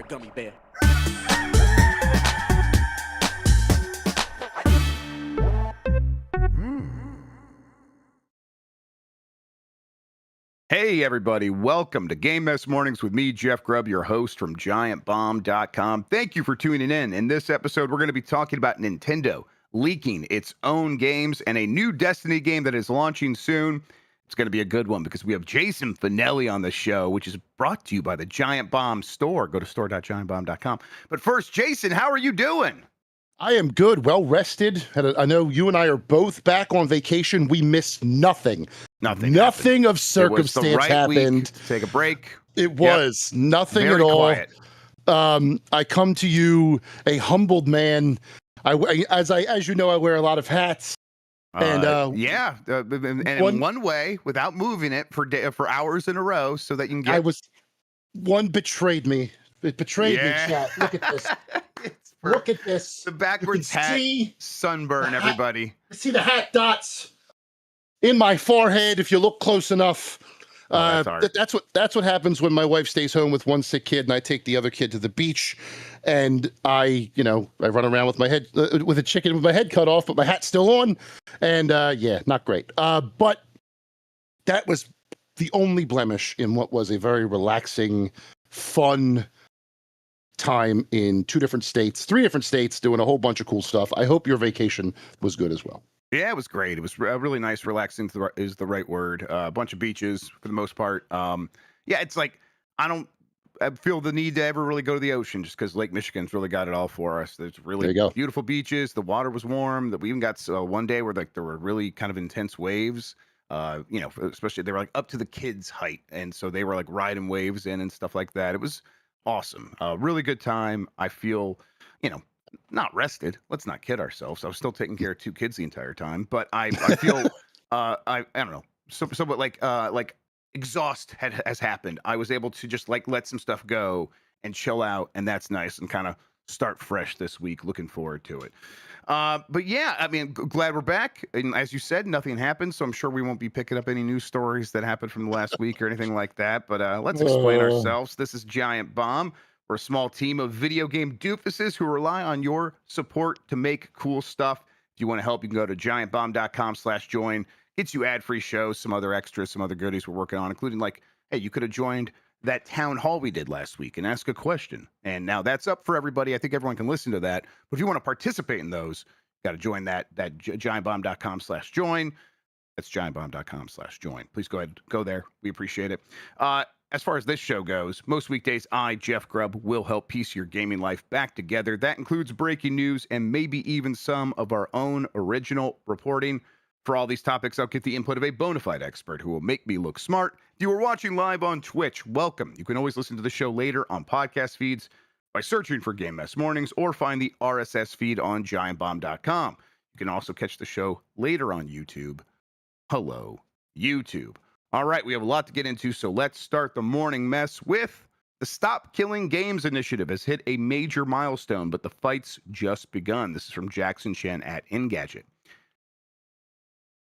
a gummy bear. Hey everybody, welcome to Game Mess Mornings with me, Jeff Grubb, your host from GiantBomb.com. Thank you for tuning in. In this episode, we're going to be talking about Nintendo leaking its own games and a new Destiny game that is launching soon. It's going to be a good one because we have Jason Fanelli on the show, which is brought to you by the Giant Bomb store. Go to store.giantbomb.com. But first, Jason, how are you doing? I am good, well rested. I know you and I are both back on vacation. We missed nothing. Nothing of circumstance happened. Take a break. It was nothing Very at all. quiet. I come to you a humbled man. As you know, I wear a lot of hats. And in one way, without moving it for hours in a row, so that you can get. One betrayed me. It betrayed me. Chat. Look at this. Look at this. The backwards hat. Sunburn, everybody. See the hat dots in my forehead. If you look close enough, that's what happens when my wife stays home with one sick kid, and I take the other kid to the beach, and I run around with my head with a chicken with my head cut off, but my hat's still on, and not great. But that was the only blemish in what was a very relaxing, fun time in three different states, doing a whole bunch of cool stuff. I hope your vacation was good as well. Yeah, it was great. It was really nice. Relaxing is the right word. A bunch of beaches for the most part. It's like I feel the need to ever really go to the ocean just because Lake Michigan's really got it all for us. There's really beautiful beaches. The water was warm. That we even got one day where there were really kind of intense waves. Especially they were like up to the kids' height, and so they were like riding waves in and stuff like that. It was awesome. Really good time. I feel, not rested. Let's not kid ourselves. I was still taking care of two kids the entire time, but I feel, I don't know, somewhat like exhaust has happened. I was able to just like let some stuff go and chill out, and that's nice, and kind of start fresh this week. Looking forward to it. But yeah, I mean, glad we're back. And as you said, nothing happened, so I'm sure we won't be picking up any news stories that happened from the last week or anything like that. But let's explain ourselves. This is Giant Bomb. We're a small team of video game doofuses who rely on your support to make cool stuff. If you want to help, you can go to giantbomb.com/join. Gets you ad-free shows, some other extras, some other goodies we're working on, including like, hey, you could have joined that town hall we did last week and ask a question. And now that's up for everybody. I think everyone can listen to that. But if you want to participate in those, you got to join that giantbomb.com/join. That's giantbomb.com/join. Please go ahead, go there. We appreciate it. As far as this show goes, most weekdays, I, Jeff Grubb, will help piece your gaming life back together. That includes breaking news and maybe even some of our own original reporting. For all these topics, I'll get the input of a bona fide expert who will make me look smart. If you are watching live on Twitch, welcome. You can always listen to the show later on podcast feeds by searching for Game Mess Mornings or find the RSS feed on giantbomb.com. You can also catch the show later on YouTube. Hello, YouTube. All right, we have a lot to get into, so let's start the morning mess with the Stop Killing Games initiative has hit a major milestone, but the fight's just begun. This is from Jackson Chen at Engadget.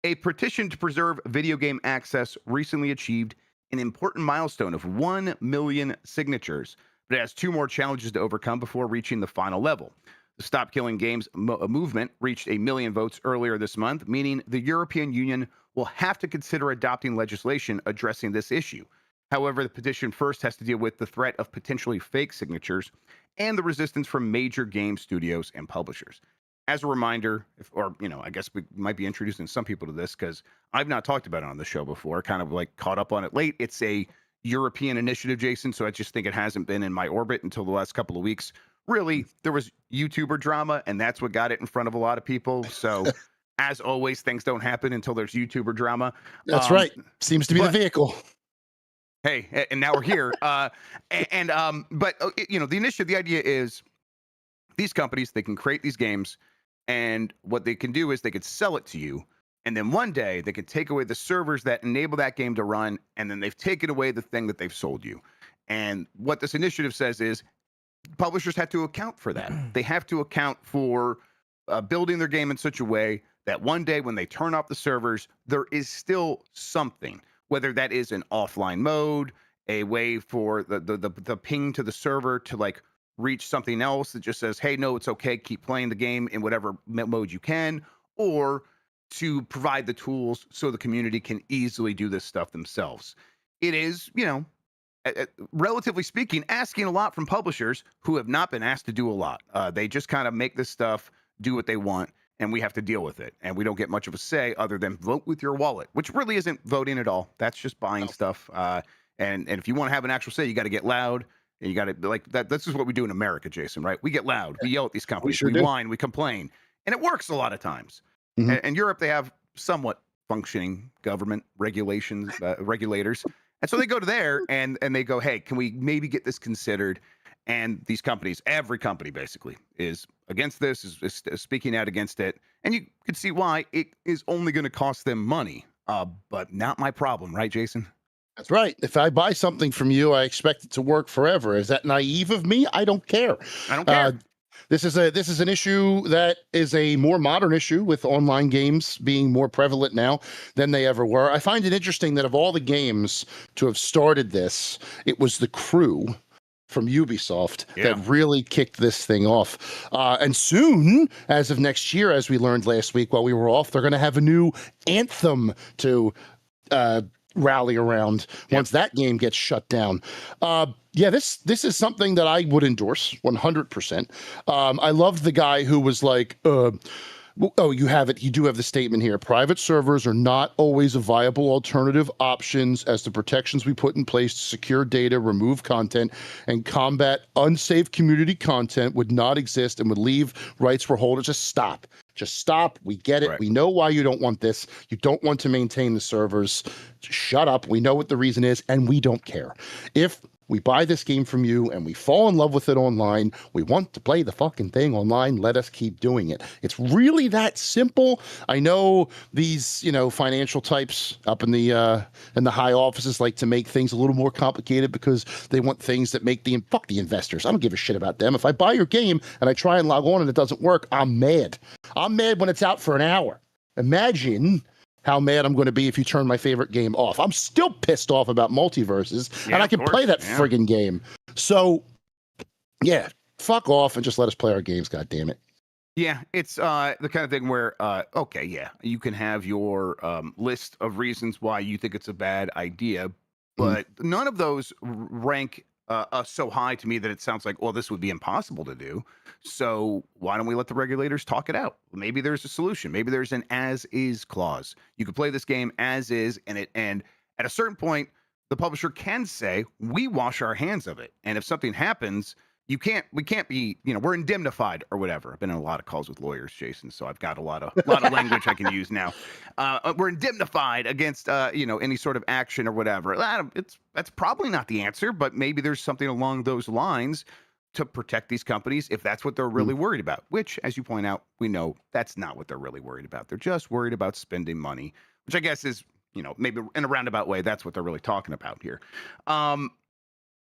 A petition to preserve video game access recently achieved an important milestone of 1 million signatures, but it has two more challenges to overcome before reaching the final level. The Stop Killing Games movement reached 1 million votes earlier this month, meaning the European Union will have to consider adopting legislation addressing this issue. However, the petition first has to deal with the threat of potentially fake signatures and the resistance from major game studios and publishers. As a reminder, I guess we might be introducing some people to this because I've not talked about it on the show before, kind of like caught up on it late. It's a European initiative, Jason, so I just think it hasn't been in my orbit until the last couple of weeks. Really, there was YouTuber drama, and that's what got it in front of a lot of people. So, as always, things don't happen until there's YouTuber drama. That's right. Seems to be the vehicle. Hey, and now we're here. The initiative, the idea is these companies, they can create these games, and what they can do is they could sell it to you. And then one day they could take away the servers that enable that game to run, and then they've taken away the thing that they've sold you. And what this initiative says is publishers have to account for that. They have to account for building their game in such a way that one day when they turn off the servers, there is still something, whether that is an offline mode, a way for the ping to the server to like reach something else that just says, hey, no, it's okay, keep playing the game in whatever mode you can, or to provide the tools so the community can easily do this stuff themselves. It is, relatively speaking, asking a lot from publishers who have not been asked to do a lot. They just kind of make this stuff, do what they want, and we have to deal with it. And we don't get much of a say other than vote with your wallet, which really isn't voting at all. That's just buying stuff. And if you want to have an actual say, you got to get loud. And you got to like that. This is what we do in America, Jason, right? We get loud. We yell at these companies. sure We do. whine. We complain. And it works a lot of times. Mhm. And Europe, they have somewhat functioning government regulations, regulators. And so they go to there and they go, hey, can we maybe get this considered? And these companies, every company basically, is against this, is speaking out against it. And you can see why. It is only going to cost them money, but not my problem, right, Jason? That's right. If I buy something from you, I expect it to work forever. Is that naive of me? I don't care. I don't care. This is an issue that is a more modern issue, with online games being more prevalent now than they ever were. I find it interesting that of all the games to have started this, it was The Crew from Ubisoft that really kicked this thing off. And soon, as of next year, as we learned last week while we were off, they're going to have a new Anthem to rally around once that game gets shut down. This is something that I would endorse 100%. I loved the guy who was like, you have it. You do have the statement here. Private servers are not always a viable alternative options, as the protections we put in place to secure data, remove content, and combat unsafe community content would not exist and would leave rights for holders. Just stop. We get it. Right. We know why you don't want this. You don't want to maintain the servers. Just shut up. We know what the reason is, and we don't care. If we buy this game from you and we fall in love with it online, we want to play the fucking thing online, let us keep doing it. It's really that simple. I know these, financial types up in the high offices like to make things a little more complicated because they want things that make fuck the investors. I don't give a shit about them. If I buy your game and I try and log on and it doesn't work, I'm mad. I'm mad when it's out for an hour. Imagine how mad I'm going to be if you turn my favorite game off. I'm still pissed off about multiverses, and I can play that friggin' game. So, fuck off and just let us play our games, God damn it. Yeah, it's the kind of thing where, you can have your list of reasons why you think it's a bad idea, but none of those rank us so high to me that it sounds like, well, this would be impossible to do. So why don't we let the regulators talk it out? Maybe there's a solution. Maybe there's an as-is clause. You could play this game as is, and at a certain point, the publisher can say, we wash our hands of it. And if something happens, we can't be, we're indemnified or whatever. I've been in a lot of calls with lawyers, Jason, so I've got a lot of language I can use now. We're indemnified against, any sort of action or whatever. That's probably not the answer, but maybe there's something along those lines to protect these companies if that's what they're really worried about, which, as you point out, we know that's not what they're really worried about. They're just worried about spending money, which I guess is, maybe in a roundabout way, that's what they're really talking about here.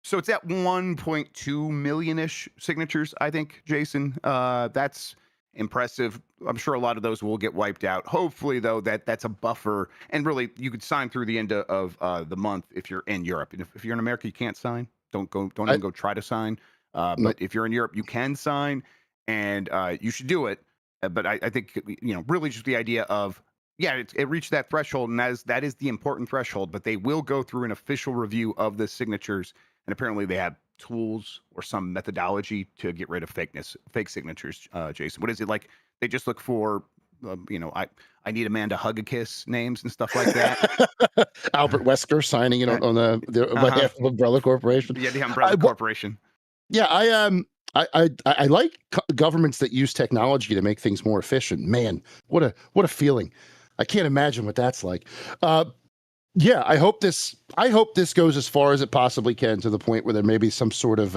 So it's at 1.2 million-ish signatures, I think, Jason. That's impressive. I'm sure a lot of those will get wiped out. Hopefully, though, that's a buffer. And really, you could sign through the end of the month if you're in Europe. And if you're in America, you can't sign. Don't even go try to sign. But if you're in Europe, you can sign, and you should do it. But I think, really just the idea of, it reached that threshold, and that is the important threshold. But they will go through an official review of the signatures. And apparently they have tools or some methodology to get rid of fake signatures, Jason. What is it like? They just look for, I need a man to hug a kiss names and stuff like that. Albert Wesker signing it on the behalf of Umbrella Corporation. Yeah, the Umbrella Corporation. Yeah, I like governments that use technology to make things more efficient. Man, what a feeling. I can't imagine what that's like. I hope this goes as far as it possibly can, to the point where there may be some sort of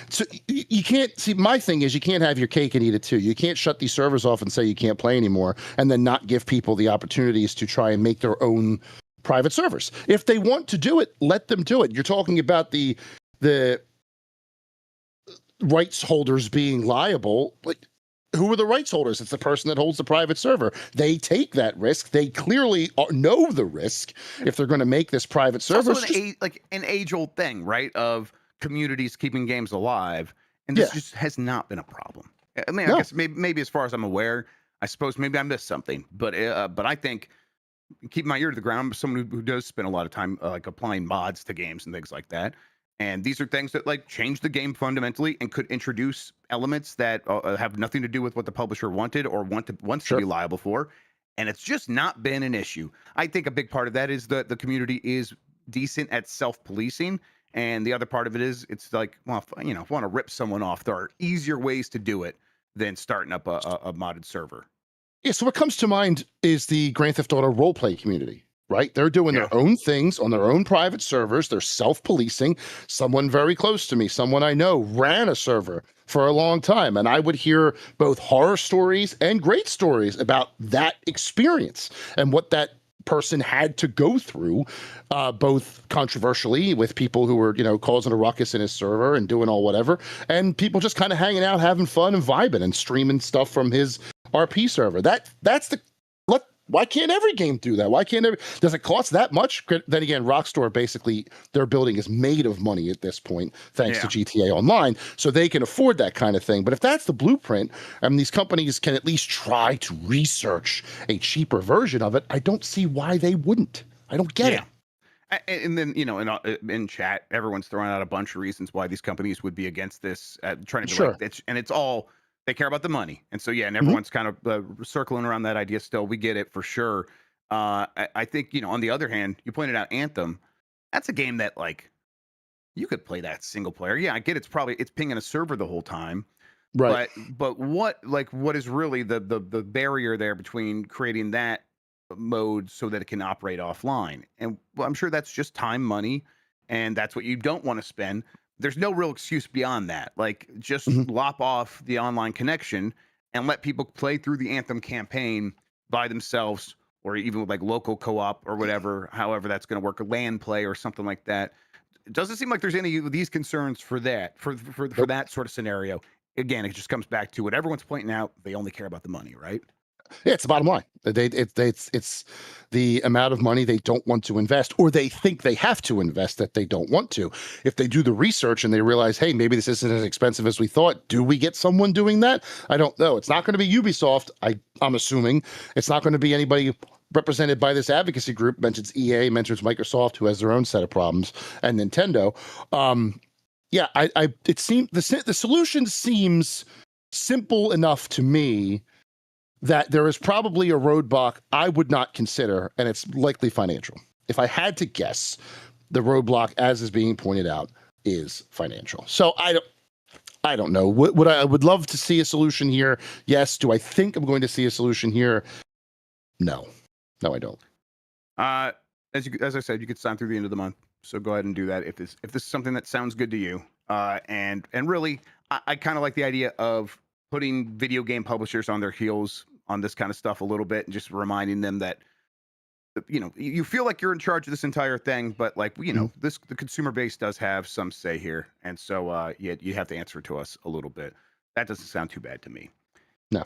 so you can't see. My thing is, you can't have your cake and eat it too. You can't shut these servers off and say you can't play anymore and then not give people the opportunities to try and make their own private servers. If they want to do it, let them do it. You're talking about the rights holders being liable. Like, who are the rights holders? It's the person that holds the private server. They take that risk. They clearly know the risk if they're going to make this private server. It's also an age-old thing, right? Of communities keeping games alive. and this Yeah. just has not been a problem. I mean, I No. guess maybe as far as I'm aware, I suppose maybe I missed something, but I think keep my ear to the ground. I'm someone who does spend a lot of time like applying mods to games and things like that. And these are things that like change the game fundamentally and could introduce elements that have nothing to do with what the publisher wanted or wants to Sure. be liable for. And it's just not been an issue. I think a big part of that is that the community is decent at self-policing. And the other part of it is it's like, well, if I want to rip someone off, there are easier ways to do it than starting up a modded server. Yeah, so what comes to mind is the Grand Theft Auto roleplay community, right? They're doing Yeah. their own things on their own private servers. They're self-policing. Someone very close to me, someone I know, ran a server for a long time, and I would hear both horror stories and great stories about that experience and what that person had to go through, both controversially with people who were, causing a ruckus in his server and doing all whatever, and people just kind of hanging out, having fun and vibing and streaming stuff from his RP server. That's the why can't every game do that? Why can't every does it cost that much? Then again, Rockstar basically their building is made of money at this point, thanks to GTA Online, so they can afford that kind of thing. But if that's the blueprint, and these companies can at least try to research a cheaper version of it, I don't see why they wouldn't. I don't get it. And then in chat, everyone's throwing out a bunch of reasons why these companies would be against this, trying to be Sure. like this, and it's all they care about the money. And so and Mhm. everyone's kind of circling around that idea. Still, we get it for sure. I think on the other hand, you pointed out Anthem. That's a game that like you could play that single player. Yeah, I get it's pinging a server the whole time, Right. but what is really the barrier there between creating that mode so that it can operate offline? And well, I'm sure that's just time, money, and that's what you don't want to spend. There's no real excuse beyond that. Like just Mhm. lop off the online connection and let people play through the Anthem campaign by themselves or even with like local co-op or whatever, however that's going to work, a LAN play or something like that. It doesn't seem like there's any of these concerns for that for Nope. that sort of scenario. Again, it just comes back to what everyone's pointing out. They only care about the money, right? Yeah, it's the bottom line. It's the amount of money they don't want to invest, or they think they have to invest that they don't want to. If they do the research and they realize, hey, maybe this isn't as expensive as we thought, do we get someone doing that? I don't know. It's not going to be Ubisoft. I'm assuming it's not going to be anybody represented by this advocacy group. Mentions EA, mentions Microsoft, who has their own set of problems, and Nintendo. Yeah, it seems the solution seems simple enough to me that there is probably a roadblock I would not consider, and it's likely financial. If I had to guess, the roadblock, as is being pointed out, is financial. So I don't know. I would love to see a solution here? Yes. Do I think I'm going to see a solution here? No. No, I don't. As I said, you could sign through the end of the month. So go ahead and do that if this is something that sounds good to you. And really, I kind of like the idea of putting video game publishers on their heels on this kind of stuff a little bit and just reminding them that you feel like you're in charge of this entire thing, but like the consumer base does have some say here, and so you have to answer to us a little bit. That doesn't sound too bad to me. No.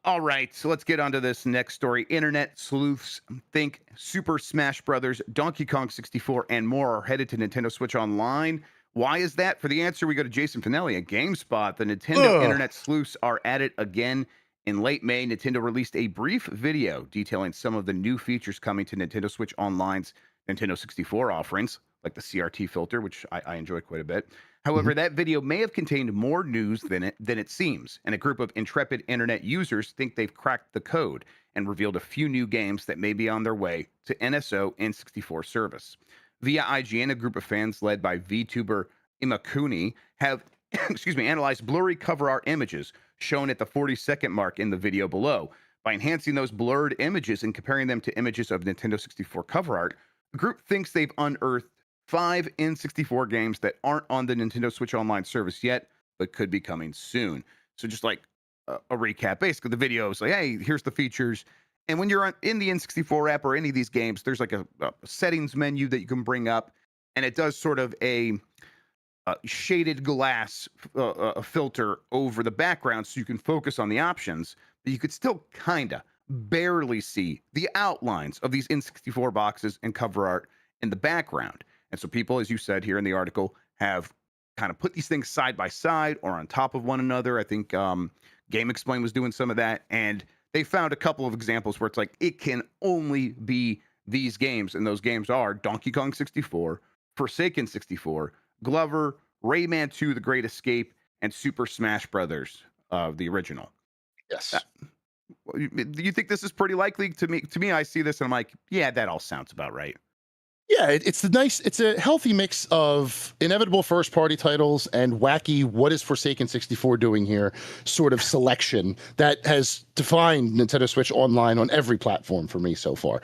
All right, so let's get on to this next story. Internet sleuths think Super Smash Brothers, Donkey Kong 64, and more are headed to Nintendo Switch Online. Why is that? For the answer, we go to Jason Fanelli at GameSpot. The Nintendo Internet sleuths are at it again. In late May, Nintendo released a brief video detailing some of the new features coming to Nintendo Switch Online's Nintendo 64 offerings, like the CRT filter, which I enjoy quite a bit. However, that video may have contained more news than it seems, and a group of intrepid internet users think they've cracked the code and revealed a few new games that may be on their way to NSO N64 service. Via IGN, a group of fans led by VTuber Imakuni have analyzed blurry cover art images shown at the 40-second mark in the video below. By enhancing those blurred images and comparing them to images of Nintendo 64 cover art, the group thinks they've unearthed 5 N64 games that aren't on the Nintendo Switch Online service yet, but could be coming soon. So just like a recap, basically the video is like, hey, here's the features. And when you're in the N64 app or any of these games, there's like a settings menu that you can bring up, and it does sort of a shaded glass filter over the background so you can focus on the options, but you could still kind of barely see the outlines of these N64 boxes and cover art in the background. And so people, as you said here in the article, have kind of put these things side by side or on top of one another. I think Game Explain was doing some of that, and they found a couple of examples where it's like it can only be these games, and those games are Donkey Kong 64, Forsaken 64, Glover, Rayman 2: The Great Escape, and Super Smash Brothers, the original. Yes. Do you think this is pretty likely? To me, I see this and I'm like, yeah, that all sounds about right. Yeah, it's a healthy mix of inevitable first party titles and wacky what is Forsaken 64 doing here sort of selection that has defined Nintendo Switch Online on every platform for me so far.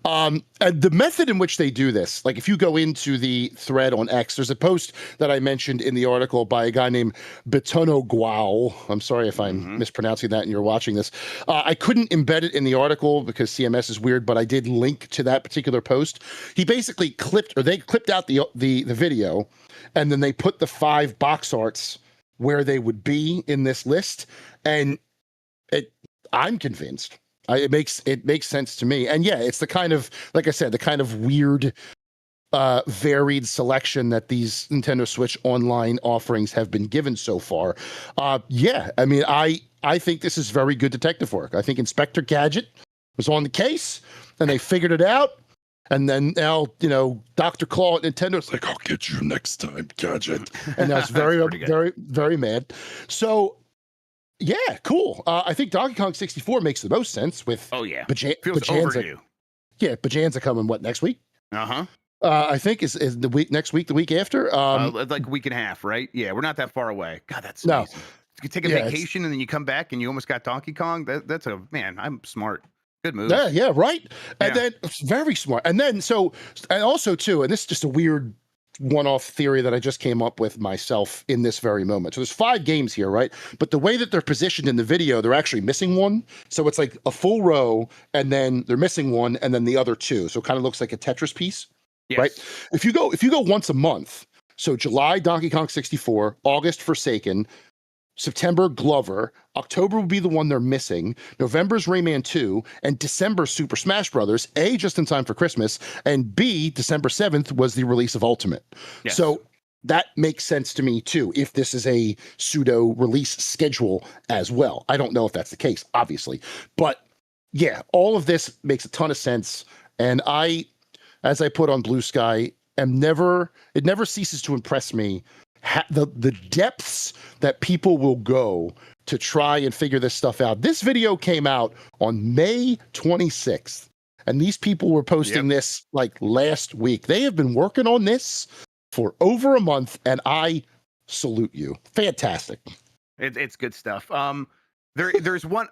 And the method in which they do this, like if you go into the thread on X, there's a post that I mentioned in the article by a guy named Betono Guao. I'm sorry if I'm mispronouncing that and you're watching this. I couldn't embed it in the article because CMS is weird, but I did link to that particular post. He basically clipped out the video, and then they put the 5 box arts where they would be in this list, and I'm convinced. It makes sense to me. And yeah, it's the kind of, like I said, the kind of weird, varied selection that these Nintendo Switch Online offerings have been given so far. Yeah, I mean, I think this is very good detective work. I think Inspector Gadget was on the case, and they figured it out. And then now, Dr. Claw at Nintendo's like, I'll get you next time, Gadget. And that's very, very, very mad. So, yeah, cool. I think Donkey Kong 64 makes the most sense with Feels overdue. Yeah, Bajanza coming, next week? Uh-huh. I think is the week after? Like a week and a half, right? Yeah, we're not that far away. God, that's amazing. You take a vacation and then you come back and you almost got Donkey Kong. That's I'm smart. Good move. Yeah, right. And then it's very smart. And then and also too, and this is just a weird one-off theory that I just came up with myself in this very moment. So there's 5 games here, right? But the way that they're positioned in the video, they're actually missing one. So it's like a full row, and then they're missing one, and then the other 2. So it kind of looks like a Tetris piece, right? If you go once a month, so July Donkey Kong 64, August Forsaken, September Glover, October will be the one they're missing, November's Rayman 2, and December Super Smash Brothers, A, just in time for Christmas, and B, December 7th was the release of Ultimate. Yes. So that makes sense to me too, if this is a pseudo release schedule as well. I don't know if that's the case, obviously, but yeah, all of this makes a ton of sense. And as I put on Blue Sky, it never ceases to impress me the depths that people will go to try and figure this stuff out. This video came out on May 26th, and these people were posting this like last week. They have been working on this for over a month, and I salute you. Fantastic. It's good stuff. There's one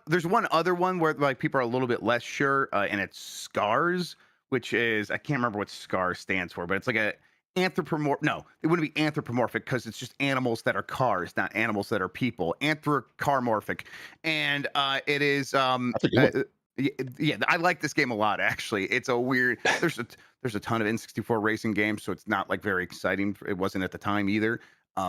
other one where like people are a little bit less sure, and it's Scars, which is, I can't remember what Scars stands for, but it's like a anthropomorphic. No, it wouldn't be anthropomorphic because it's just animals that are cars, not animals that are people. Anthropomorphic, and it is yeah, I like this game a lot, actually. It's a weird, there's a ton of N64 racing games, so it's not like very exciting. It wasn't at the time either,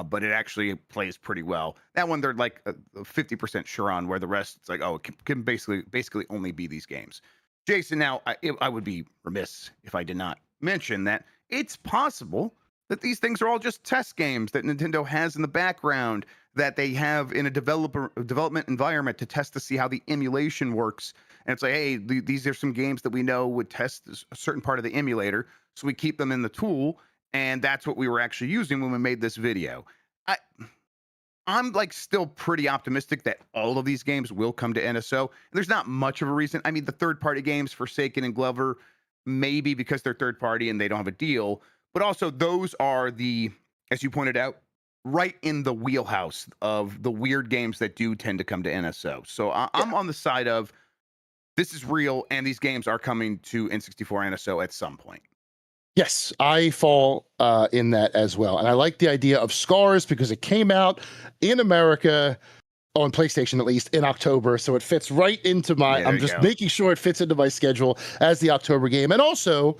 but it actually plays pretty well. That one they're like 50% sure on, where the rest it's like, oh, it can basically only be these games. Jason, now I would be remiss if I did not mention that it's possible that these things are all just test games that Nintendo has in the background, that they have in a development environment to test to see how the emulation works. And it's like, hey, these are some games that we know would test a certain part of the emulator, so we keep them in the tool, and that's what we were actually using when we made this video. I'm like still pretty optimistic that all of these games will come to NSO. There's not much of a reason. I mean, the third-party games, Forsaken and Glover, maybe because they're third-party and they don't have a deal, but also those are as you pointed out, right in the wheelhouse of the weird games that do tend to come to NSO. So I'm on the side of this is real, and these games are coming to N64 NSO at some point. Yes, I fall in that as well. And I like the idea of Scars because it came out in America on PlayStation, at least in October. So it fits right into I'm just making sure it fits into my schedule as the October game. And also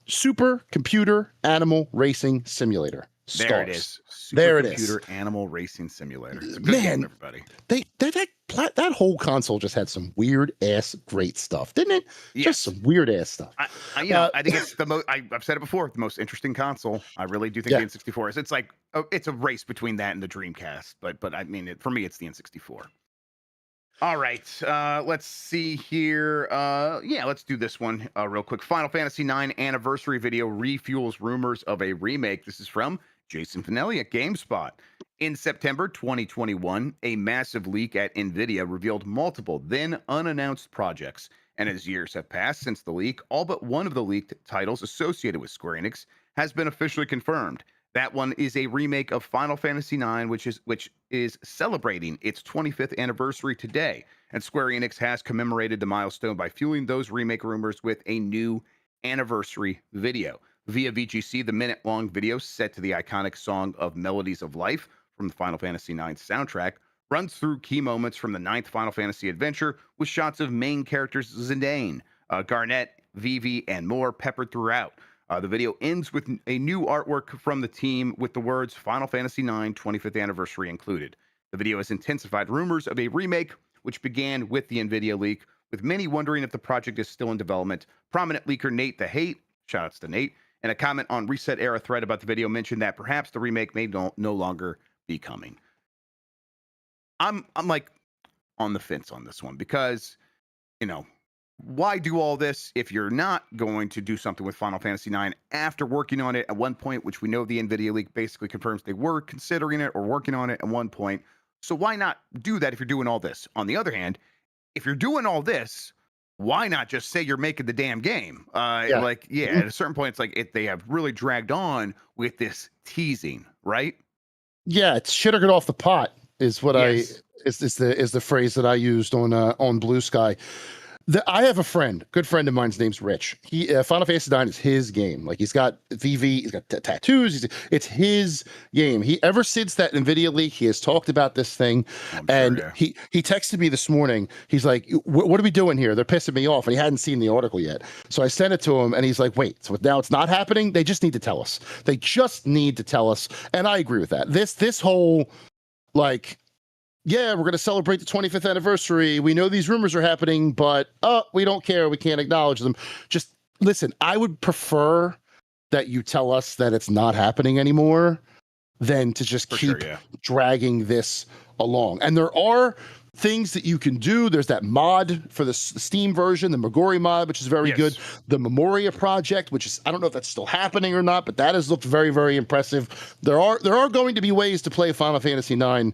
Super Computer Animal Racing Simulator. There it Stars. is. There it is. Supercomputer Animal Racing Simulator. It's a good game, Man, everybody. that whole console just had some weird ass great stuff, didn't it? Just Yes. some weird ass stuff. I think it's the most. I've said it before. The most interesting console. I really do think Yeah. the N64 is. It's like it's a race between that and the Dreamcast. But I mean, for me, it's the N64. All right, let's see here. Yeah, let's do this one real quick. Final Fantasy IX anniversary video refuels rumors of a remake. This is from Jason Fanelli at GameSpot. In September 2021, a massive leak at NVIDIA revealed multiple then unannounced projects. And as years have passed since the leak, all but one of the leaked titles associated with Square Enix has been officially confirmed. That one is a remake of Final Fantasy IX, which is celebrating its 25th anniversary today. And Square Enix has commemorated the milestone by fueling those remake rumors with a new anniversary video. Via VGC, the minute-long video set to the iconic song of Melodies of Life from the Final Fantasy IX soundtrack runs through key moments from the ninth Final Fantasy adventure with shots of main characters Zidane, Garnet, Vivi, and more peppered throughout. The video ends with a new artwork from the team with the words Final Fantasy IX 25th Anniversary included. The video has intensified rumors of a remake, which began with the NVIDIA leak, with many wondering if the project is still in development. Prominent leaker Nate the Hate, shoutouts to Nate, and a comment on Reset Era thread about the video mentioned that perhaps the remake may no longer be coming. I'm like on the fence on this one because, you know, why do all this if you're not going to do something with Final Fantasy IX after working on it at one point, which we know the NVIDIA leak basically confirms they were considering it or working on it at one point. So why not do that if you're doing all this? On the other hand, if you're doing all this, why not just say you're making the damn game? Yeah. At a certain point, it's like they have really dragged on with this teasing, right? Yeah, it's shit or get off the pot is what Yes. is the phrase that I used on Blue Sky. I have a friend, good friend of mine. His name's Rich. He Final Fantasy IX is his game. Like he's got VV, he's got tattoos. It's his game. He ever since that Nvidia leak, he has talked about this thing. And Sure, yeah. he texted me this morning. He's like, "What are we doing here? They're pissing me off." And he hadn't seen the article yet. So I sent it to him, and he's like, "Wait, so now it's not happening? They just need to tell us. They just need to tell us." And I agree with that. This whole like, yeah, we're going to celebrate the 25th anniversary. We know these rumors are happening, but we don't care. We can't acknowledge them. Just listen, I would prefer that you tell us that it's not happening anymore than to just keep dragging this along. And there are things that you can do. There's that mod for the Steam version, the Megori mod, which is very good. The Memoria project, which is, I don't know if that's still happening or not, but that has looked very, very impressive. There are going to be ways to play Final Fantasy IX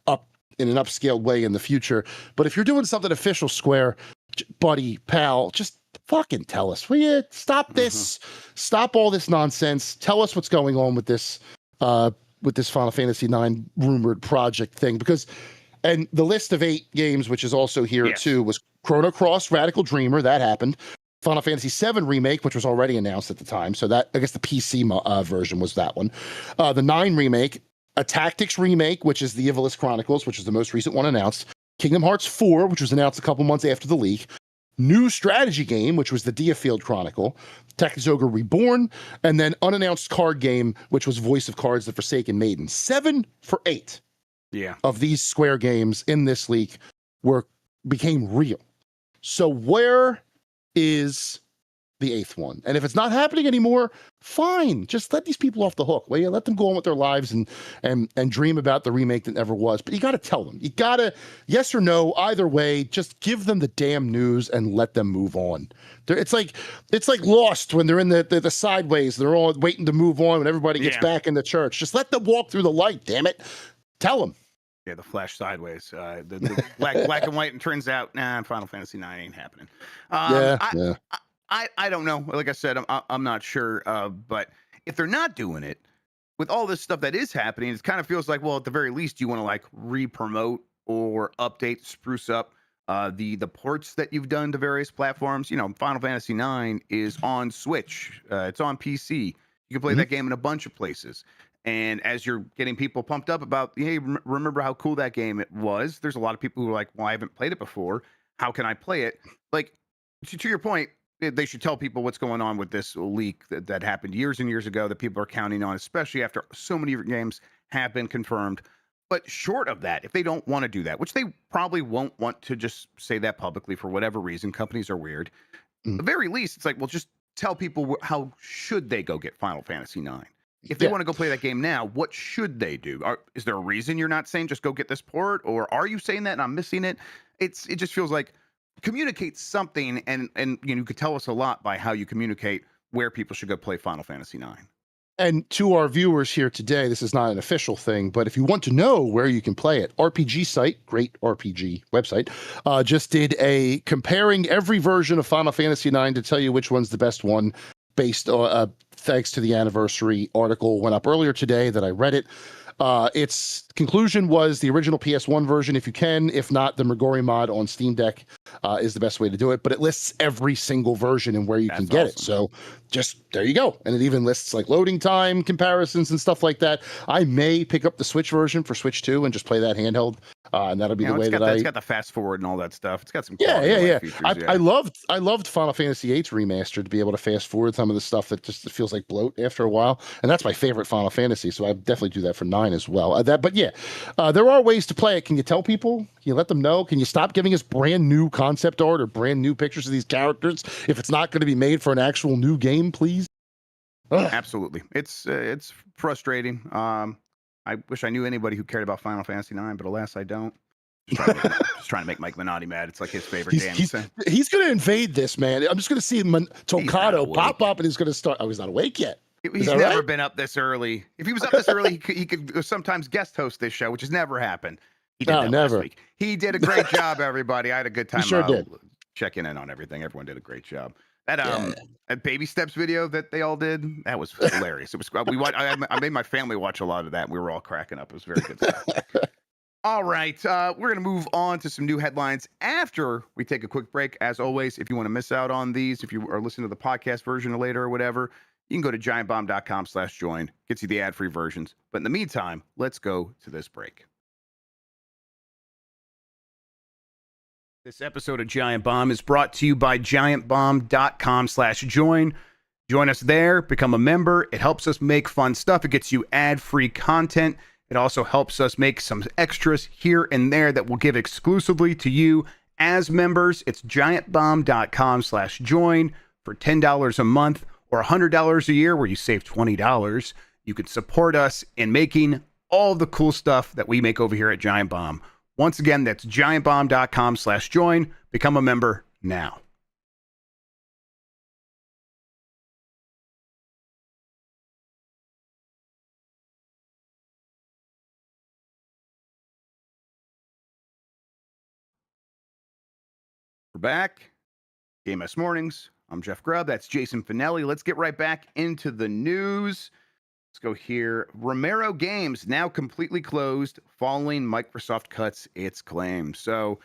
up in an upscaled way in the future. But if you're doing something official, Square, buddy, pal, just fucking tell us. Will you stop this? Stop all this nonsense. Tell us what's going on with this Final Fantasy IX rumored project thing. Because, and the list of 8 games, which is also here too, was Chrono Cross, Radical Dreamer, that happened. Final Fantasy VII Remake, which was already announced at the time. So that, I guess the PC version was that one. The 9 Remake, a Tactics Remake, which is the Ivalice Chronicles, which is the most recent one announced. Kingdom Hearts 4, which was announced a couple months after the leak. New strategy game, which was the Diafield Chronicle. Technozoga Reborn, and then unannounced card game, which was Voice of Cards, The Forsaken Maiden. 7 for 8 of these Square games in this leak became real. So where is the 8th one? And if it's not happening anymore, fine. Just let these people off the hook. Will you let them go on with their lives and dream about the remake that never was? But you got to tell them. You got to, yes or no, either way, just give them the damn news and let them move on. It's like Lost when they're in the sideways. They're all waiting to move on when everybody gets back in the church. Just let them walk through the light, damn it. Tell them. Yeah, the flash sideways. The black and white, and turns out, Final Fantasy IX ain't happening. I don't know. Like I said, I'm not sure. But if they're not doing it, with all this stuff that is happening, it kind of feels like, well, at the very least, you want to like re-promote or update, spruce up the ports that you've done to various platforms. You know, Final Fantasy IX is on Switch. It's on PC. You can play that game in a bunch of places. And as you're getting people pumped up about, hey, remember how cool that game it was? There's a lot of people who are like, well, I haven't played it before. How can I play it? Like, to your point, they should tell people what's going on with this leak that happened years and years ago that people are counting on, especially after so many games have been confirmed. But short of that, if they don't want to do that, which they probably won't want to just say that publicly for whatever reason, companies are weird. At the very least, it's like, well, just tell people how should they go get Final Fantasy IX. If they want to go play that game now, what should they do? Is there a reason you're not saying just go get this port, or are you saying that and I'm missing it? It just feels like communicate something, and you could tell us a lot by how you communicate where people should go play Final Fantasy IX. And to our viewers here today, this is not an official thing, but if you want to know where you can play it, RPG Site, great RPG website, just did a comparing every version of Final Fantasy IX to tell you which one's the best one, based on thanks to the anniversary article went up earlier today that I read it. Its conclusion was the original PS1 version, if you can. If not, the Megori mod on Steam Deck is the best way to do it. But it lists every single version and where you can get it. So just there you go. And it even lists like loading time comparisons and stuff like that. I may pick up the Switch version for Switch 2 and just play that handheld. And that'll be the way that it's got the fast forward and all that stuff. It's got some features. I loved Final Fantasy VIII's remaster to be able to fast forward some of the stuff that just feels like bloat after a while. And that's my favorite Final Fantasy, so I definitely do that for 9 as well. There are ways to play it. Can you tell people? Can you let them know? Can you stop giving us brand new concept art or brand new pictures of these characters if it's not going to be made for an actual new game, please? Absolutely. It's frustrating. I wish I knew anybody who cared about Final Fantasy IX, but alas, I don't. Just trying to make Mike Minotti mad. It's like his favorite game. He's going to invade this, man. I'm just going to see Tocado pop up, and he's going to start. Oh, he's not awake yet. He's never been up this early. If he was up this early, he could sometimes guest host this show, which has never happened. He did that never. last week. He did a great job, everybody. I had a good time. He sure did. Checking in on everything. Everyone did a great job. That baby steps video that they all did, that was hilarious. It was I made my family watch a lot of that. And we were all cracking up. It was very good stuff. All right, we're gonna move on to some new headlines after we take a quick break. As always, if you want to miss out on these, if you are listening to the podcast version or later or whatever, you can go to giantbomb.com/join. Gets you the ad-free versions. But in the meantime, let's go to this break. This episode of Giant Bomb is brought to you by giantbomb.com/join. Join us there, become a member. It helps us make fun stuff. It gets you ad-free content. It also helps us make some extras here and there that we'll give exclusively to you as members. It's giantbomb.com/join for $10 a month or $100 a year, where you save $20. You can support us in making all the cool stuff that we make over here at Giant Bomb. Once again, that's giantbomb.com/join. Become a member now. We're back. GameS Mornings. I'm Jeff Grubb. That's Jason Fanelli. Let's get right back into the news. Let's go here. Romero Games now completely closed following Microsoft cuts its claim. So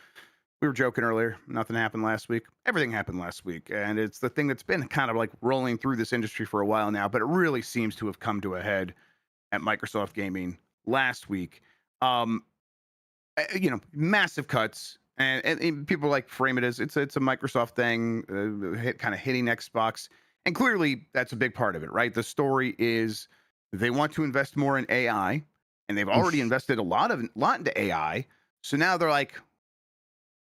we were joking earlier. Nothing happened last week. Everything happened last week. And it's the thing that's been kind of like rolling through this industry for a while now, but it really seems to have come to a head at Microsoft Gaming last week. Massive cuts. And people like frame it as it's a Microsoft thing, kind of hitting Xbox. And clearly that's a big part of it, right? The story is they want to invest more in AI, and they've already invested a lot into AI. So now they're like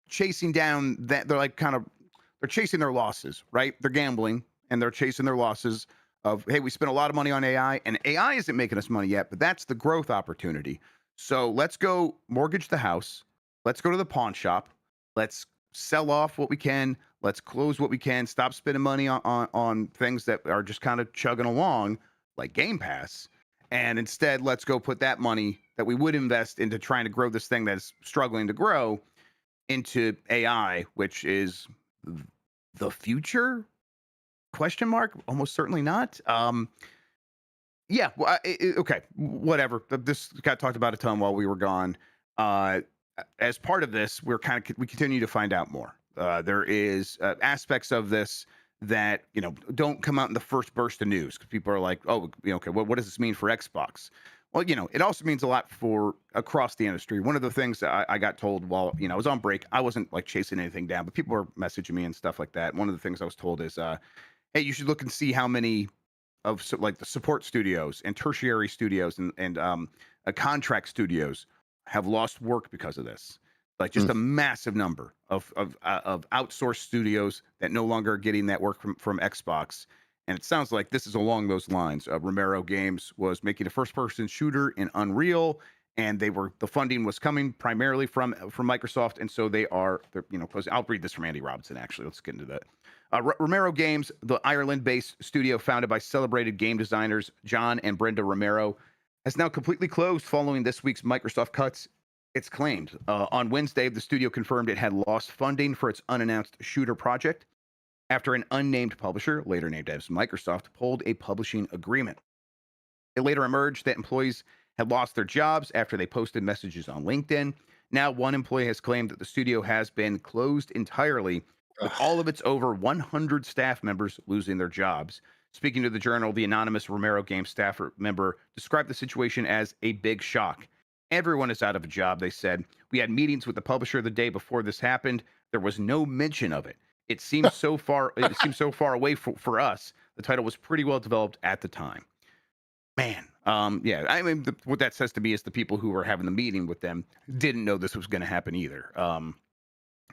chasing down that. They're chasing their losses, right? They're gambling and they're chasing their losses of, hey, we spent a lot of money on AI and AI isn't making us money yet, but that's the growth opportunity. So let's go mortgage the house. Let's go to the pawn shop. Let's sell off what we can. Let's close what we can. Stop spending money on things that are just kind of chugging along, like Game Pass. And instead, let's go put that money that we would invest into trying to grow this thing that's struggling to grow into AI, which is the future? Question mark? Almost certainly not. Okay, whatever. This got talked about a ton while we were gone. As part of this, we continue to find out more. There is aspects of this that don't come out in the first burst of news, because people are like, oh, okay, what does this mean for Xbox? Well, it also means a lot for across the industry. One of the things that I got told while I was on break, I wasn't like chasing anything down, but people were messaging me and stuff like that. One of the things I was told is, "Hey, you should look and see how many of like the support studios and tertiary studios and contract studios have lost work because of this. Like just Mm. a massive number of outsourced studios that no longer are getting that work from Xbox. And it sounds like this is along those lines. Romero Games was making a first-person shooter in Unreal, and the funding was coming primarily from Microsoft, and so they're closing. I'll read this from Andy Robinson. Actually, let's get into that. Romero Games, the Ireland-based studio founded by celebrated game designers John and Brenda Romero, has now completely closed following this week's Microsoft cuts. It's claimed. On Wednesday, the studio confirmed it had lost funding for its unannounced shooter project after an unnamed publisher, later named as Microsoft, pulled a publishing agreement. It later emerged that employees had lost their jobs after they posted messages on LinkedIn. Now, one employee has claimed that the studio has been closed entirely, with all of its over 100 staff members losing their jobs. Speaking to the Journal, the anonymous Romero Games staff member described the situation as a big shock. Everyone is out of a job, they said. We had meetings with the publisher the day before this happened. There was no mention of it. It seemed so far away for us. The title was pretty well developed at the time. Man, yeah. I mean, what that says to me is the people who were having the meeting with them didn't know this was going to happen either.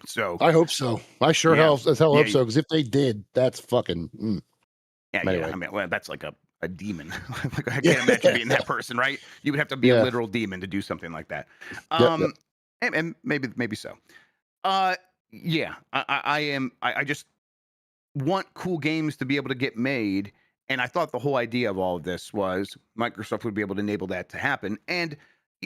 So I hope so. I sure yeah, as hell yeah, hope so. Because if they did, that's fucking. yeah. Anyway. I mean, well, that's like a demon. Like, I can't imagine being that person, right? You would have to be a literal demon to do something like that. Yep. And maybe so. Yeah. I am. I just want cool games to be able to get made. And I thought the whole idea of all of this was Microsoft would be able to enable that to happen. And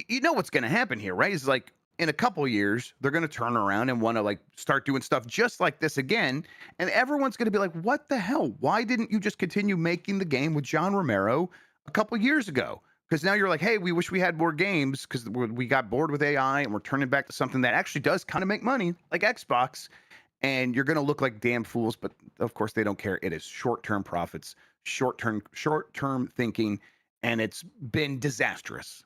you know what's going to happen here, right? Is like in a couple of years, they're going to turn around and want to like start doing stuff just like this again. And everyone's going to be like, what the hell? Why didn't you just continue making the game with John Romero a couple of years ago? Because now you're like, hey, we wish we had more games because we got bored with AI and we're turning back to something that actually does kind of make money, like Xbox. And you're going to look like damn fools, but of course they don't care. It is short-term profits, short-term thinking, and it's been disastrous.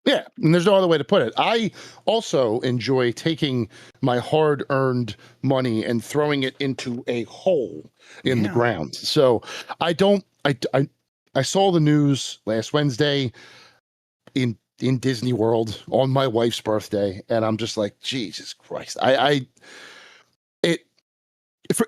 Yeah, and there's no other way to put it. I also enjoy taking my hard-earned money and throwing it into a hole in the ground. So I don't. I saw the news last Wednesday in Disney World on my wife's birthday, and I'm just like, Jesus Christ!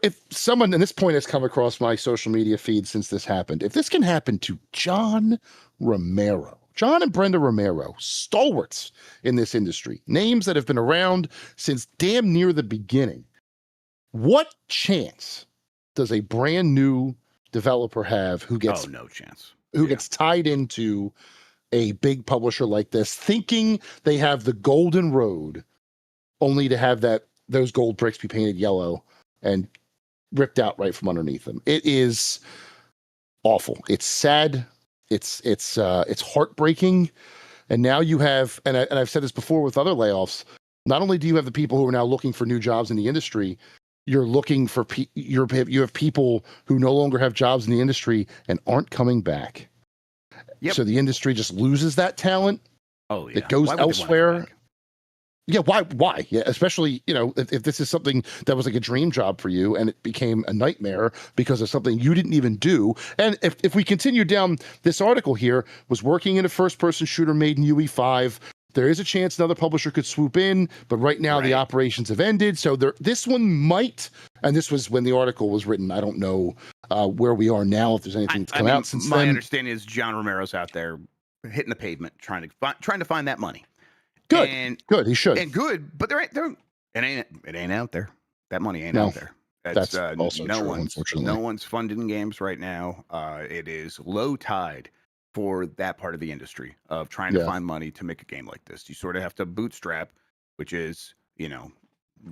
If someone at this point has come across my social media feed since this happened, if this can happen to John and Brenda Romero, stalwarts in this industry, names that have been around since damn near the beginning, what chance does a brand new developer have who gets no chance, gets tied into a big publisher like this, thinking they have the golden road, only to have those gold bricks be painted yellow and ripped out right from underneath them? It is awful. It's sad. It's heartbreaking. And now you have, and I've said this before with other layoffs, not only do you have the people who are now looking for new jobs in the industry, you're looking for you have people who no longer have jobs in the industry and aren't coming back. Yep. So the industry just loses that talent. Oh yeah. It goes elsewhere. Yeah, why? Yeah, especially, if this is something that was like a dream job for you and it became a nightmare because of something you didn't even do. And if we continue down this article here, was working in a first-person shooter made in UE5. There is a chance another publisher could swoop in, but right now the operations have ended. So this one might, and this was when the article was written. I don't know where we are now, if there's anything that's come out since then. My understanding is John Romero's out there hitting the pavement, trying to find that money. Good. He should. And good, but it ain't out there. That money ain't out there. That's also true, unfortunately. No one's funding games right now. It is low tide for that part of the industry of trying to find money to make a game like this. You sort of have to bootstrap, which is,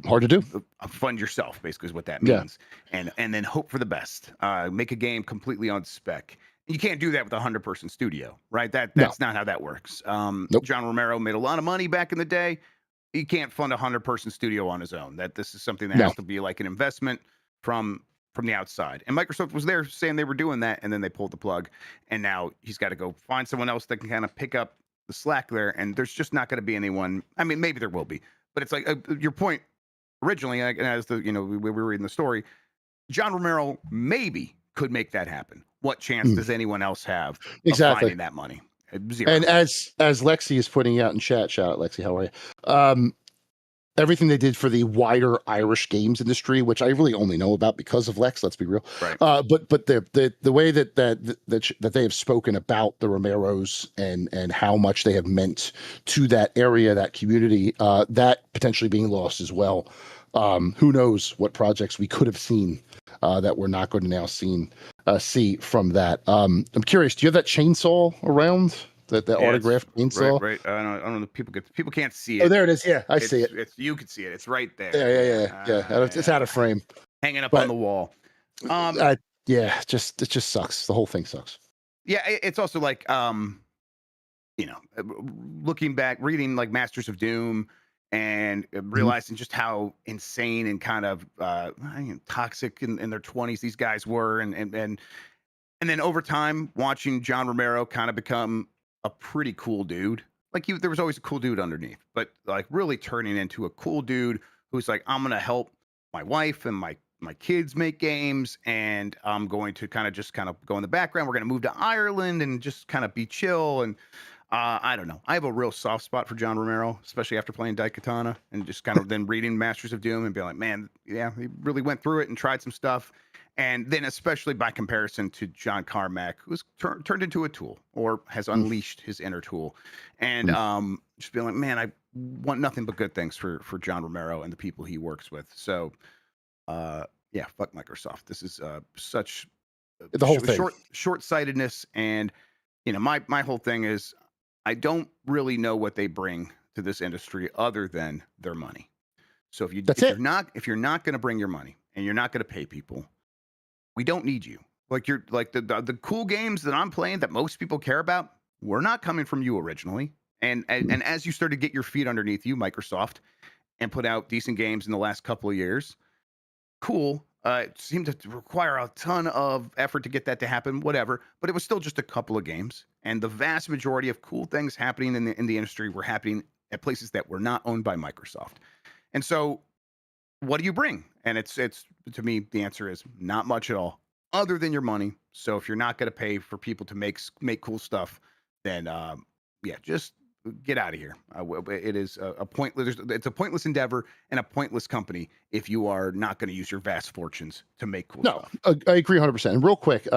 hard to do. Fund yourself, basically, is what that means. And then hope for the best. Make a game completely on spec. You can't do that with a 100-person studio, right? That's not how that works. Nope. John Romero made a lot of money back in the day. He can't fund a 100-person studio on his own. This is something that has to be like an investment from from the outside. And Microsoft was there saying they were doing that, and then they pulled the plug. And now he's got to go find someone else that can kind of pick up the slack there. And there's just not going to be anyone. I mean, maybe there will be, but it's like your point originally, and as we were reading the story, John Romero maybe could make that happen. What chance does anyone else have of finding that money? Zero. And as Lexi is putting out in chat, shout out Lexi, how are you? Everything they did for the wider Irish games industry, which I really only know about because of Lex. Let's be real. Right. But the way that they have spoken about the Romeros and how much they have meant to that area, that community, that potentially being lost as well. Who knows what projects we could have seen that we're not going to now see from that. I'm curious. Do you have that chainsaw around? That autographed chainsaw? Right. I don't know. People can't see it. Oh, there it is. Yeah, I see it. You can see it. It's right there. Yeah. It's out of frame, hanging up on the wall. It just sucks. The whole thing sucks. Yeah, it's also like looking back, reading like Masters of Doom, and realizing just how insane and kind of toxic in their 20s these guys were, and then over time watching John Romero kind of become a pretty cool dude. Like there was always a cool dude underneath, but like really turning into a cool dude who's like, I'm gonna help my wife and my kids make games, and I'm going to kind of go in the background. We're gonna move to Ireland and just kind of be chill. And I don't know. I have a real soft spot for John Romero, especially after playing Daikatana and just kind of then reading Masters of Doom and being like, man, yeah, he really went through it and tried some stuff. And then especially by comparison to John Carmack, who's turned into a tool or has unleashed his inner tool. And just being like, man, I want nothing but good things for John Romero and the people he works with. So, yeah, fuck Microsoft. This is such the whole thing. Short-sightedness. And, my whole thing is I don't really know what they bring to this industry other than their money. So if you're not going to bring your money and you're not going to pay people, we don't need you. Like you're like the cool games that I'm playing that most people care about, we're not coming from you originally. And as you start to get your feet underneath you, Microsoft, and put out decent games in the last couple of years, cool. It seemed to require a ton of effort to get that to happen, whatever. But it was still just a couple of games. And the vast majority of cool things happening in the industry were happening at places that were not owned by Microsoft. And so what do you bring? And it's to me, the answer is not much at all other than your money. So if you're not going to pay for people to make cool stuff, then just get out of here. It is a pointless. It's a pointless endeavor and a pointless company if you are not going to use your vast fortunes to make cool stuff. I agree 100%. And real quick,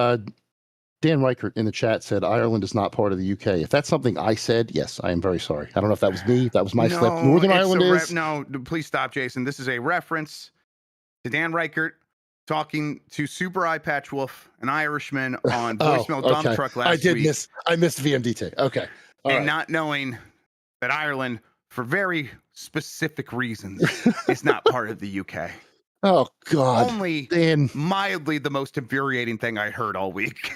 Dan Reichert in the chat said Ireland is not part of the UK. If that's something I said, yes, I am very sorry. I don't know if that was me. If that was my slip. Northern Ireland is. No, please stop, Jason. This is a reference to Dan Reichert talking to Super Eye Patch Wolf, an Irishman, on voicemail dump truck last week. I missed VMDT. Okay. Not knowing that Ireland, for very specific reasons, is not part of the UK. Oh God! Only mildly the most infuriating thing I heard all week.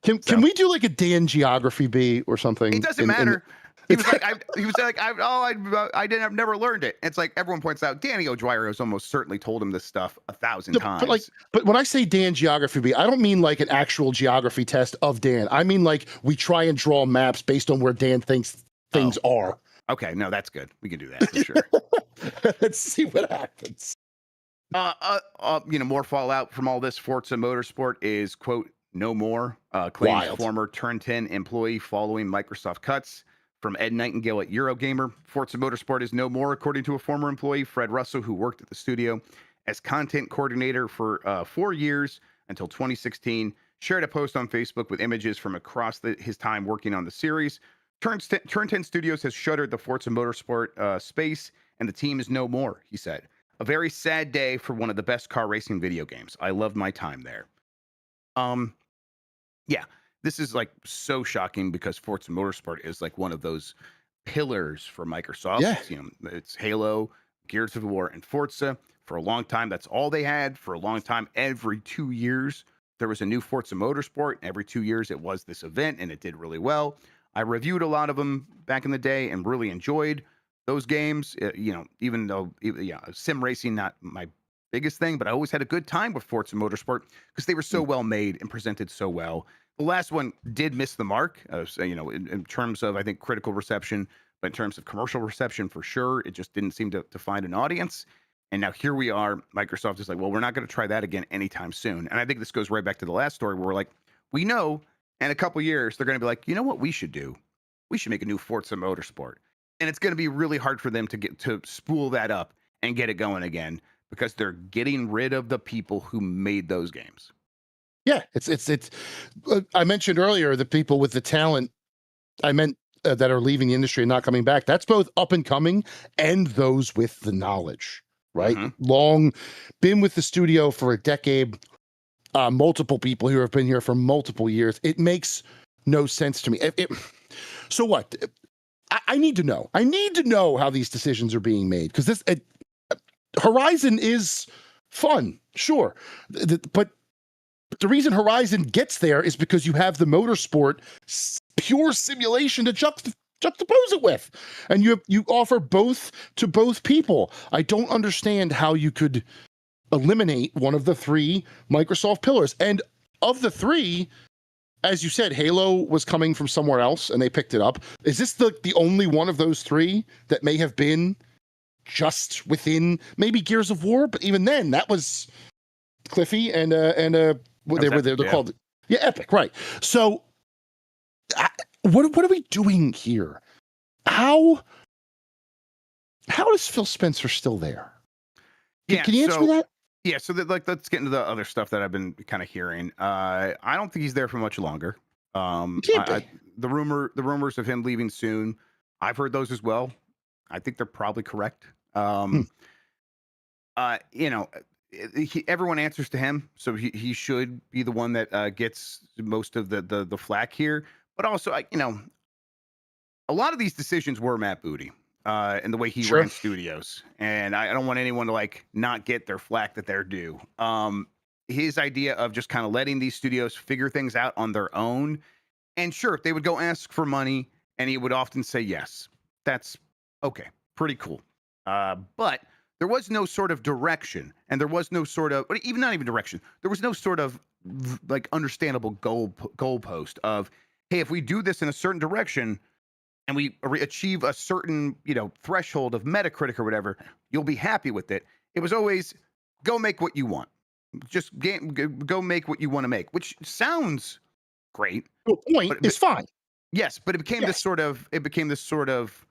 Can we do like a Dan geography bee or something? It doesn't matter. He was like, I've never learned it. It's like everyone points out, Danny O'Dwyer has almost certainly told him this stuff 1,000 times. But when I say Dan geography bee, I don't mean like an actual geography test of Dan. I mean like we try and draw maps based on where Dan thinks things are. Okay, no, that's good. We can do that for sure. Let's see what happens. More fallout from all this. Forza Motorsport is, quote, no more. Claims former Turn 10 employee following Microsoft cuts. From Ed Nightingale at Eurogamer, Forza Motorsport is no more, according to a former employee, Fred Russell, who worked at the studio as content coordinator for 4 years until 2016. Shared a post on Facebook with images from across his time working on the series. Turn 10 Studios has shuttered the Forza Motorsport space, and the team is no more, he said. A very sad day for one of the best car racing video games. I loved my time there. Yeah, this is like so shocking because Forza Motorsport is like one of those pillars for Microsoft. Yeah. It's Halo, Gears of War, and Forza. For a long time, that's all they had. For a long time, every 2 years, there was a new Forza Motorsport. Every 2 years, it was this event, and it did really well. I reviewed a lot of them back in the day and really enjoyed those games. Even though, sim racing, not my biggest thing, but I always had a good time with Forza Motorsport because they were so well made and presented so well. The last one did miss the mark, in terms of, I think, critical reception, but in terms of commercial reception, for sure, it just didn't seem to find an audience. And now here we are. Microsoft is like, well, we're not going to try that again anytime soon. And I think this goes right back to the last story where we're like, we know in a couple years they're going to be like, you know what we should do? We should make a new Forza Motorsport. And it's going to be really hard for them to spool that up and get it going again because they're getting rid of the people who made those games. Yeah, it's. I mentioned earlier the people with the talent. I meant that are leaving the industry and not coming back. That's both up and coming and those with the knowledge, right? Long been with the studio for a decade. Multiple people who have been here for multiple years. It makes no sense to me. So what? I need to know. I need to know how these decisions are being made because this Horizon is fun, sure, but the reason Horizon gets there is because you have the Motorsport pure simulation to juxtapose it with, and you offer both to both people. I don't understand how you could eliminate one of the three Microsoft pillars. And of the three, as you said, Halo was coming from somewhere else and they picked it up. Is this the only one of those three that may have been just within maybe Gears of War? But even then, that was Cliffy and what they were there. They're called Epic, right? So, what are we doing here? How is Phil Spencer still there? Can you answer that? Yeah, so let's get into the other stuff that I've been kind of hearing. I don't think he's there for much longer. The rumors of him leaving soon, I've heard those as well. I think they're probably correct. Everyone answers to him, so he should be the one that gets most of the flack here. But also, a lot of these decisions were Matt Booty. And the way he ran studios. And I don't want anyone to not get their flack that they're due. His idea of just kind of letting these studios figure things out on their own. And sure, they would go ask for money and he would often say yes. That's okay. Pretty cool. But there was no sort of direction and there was no sort of, even not even direction. There was no sort of understandable goalpost of, hey, if we do this in a certain direction, and we achieve a certain, threshold of Metacritic or whatever, you'll be happy with it. It was always go make what you want. Just go make what you want to make, which sounds great. Good point. It's fine. Yes, but it became this sort of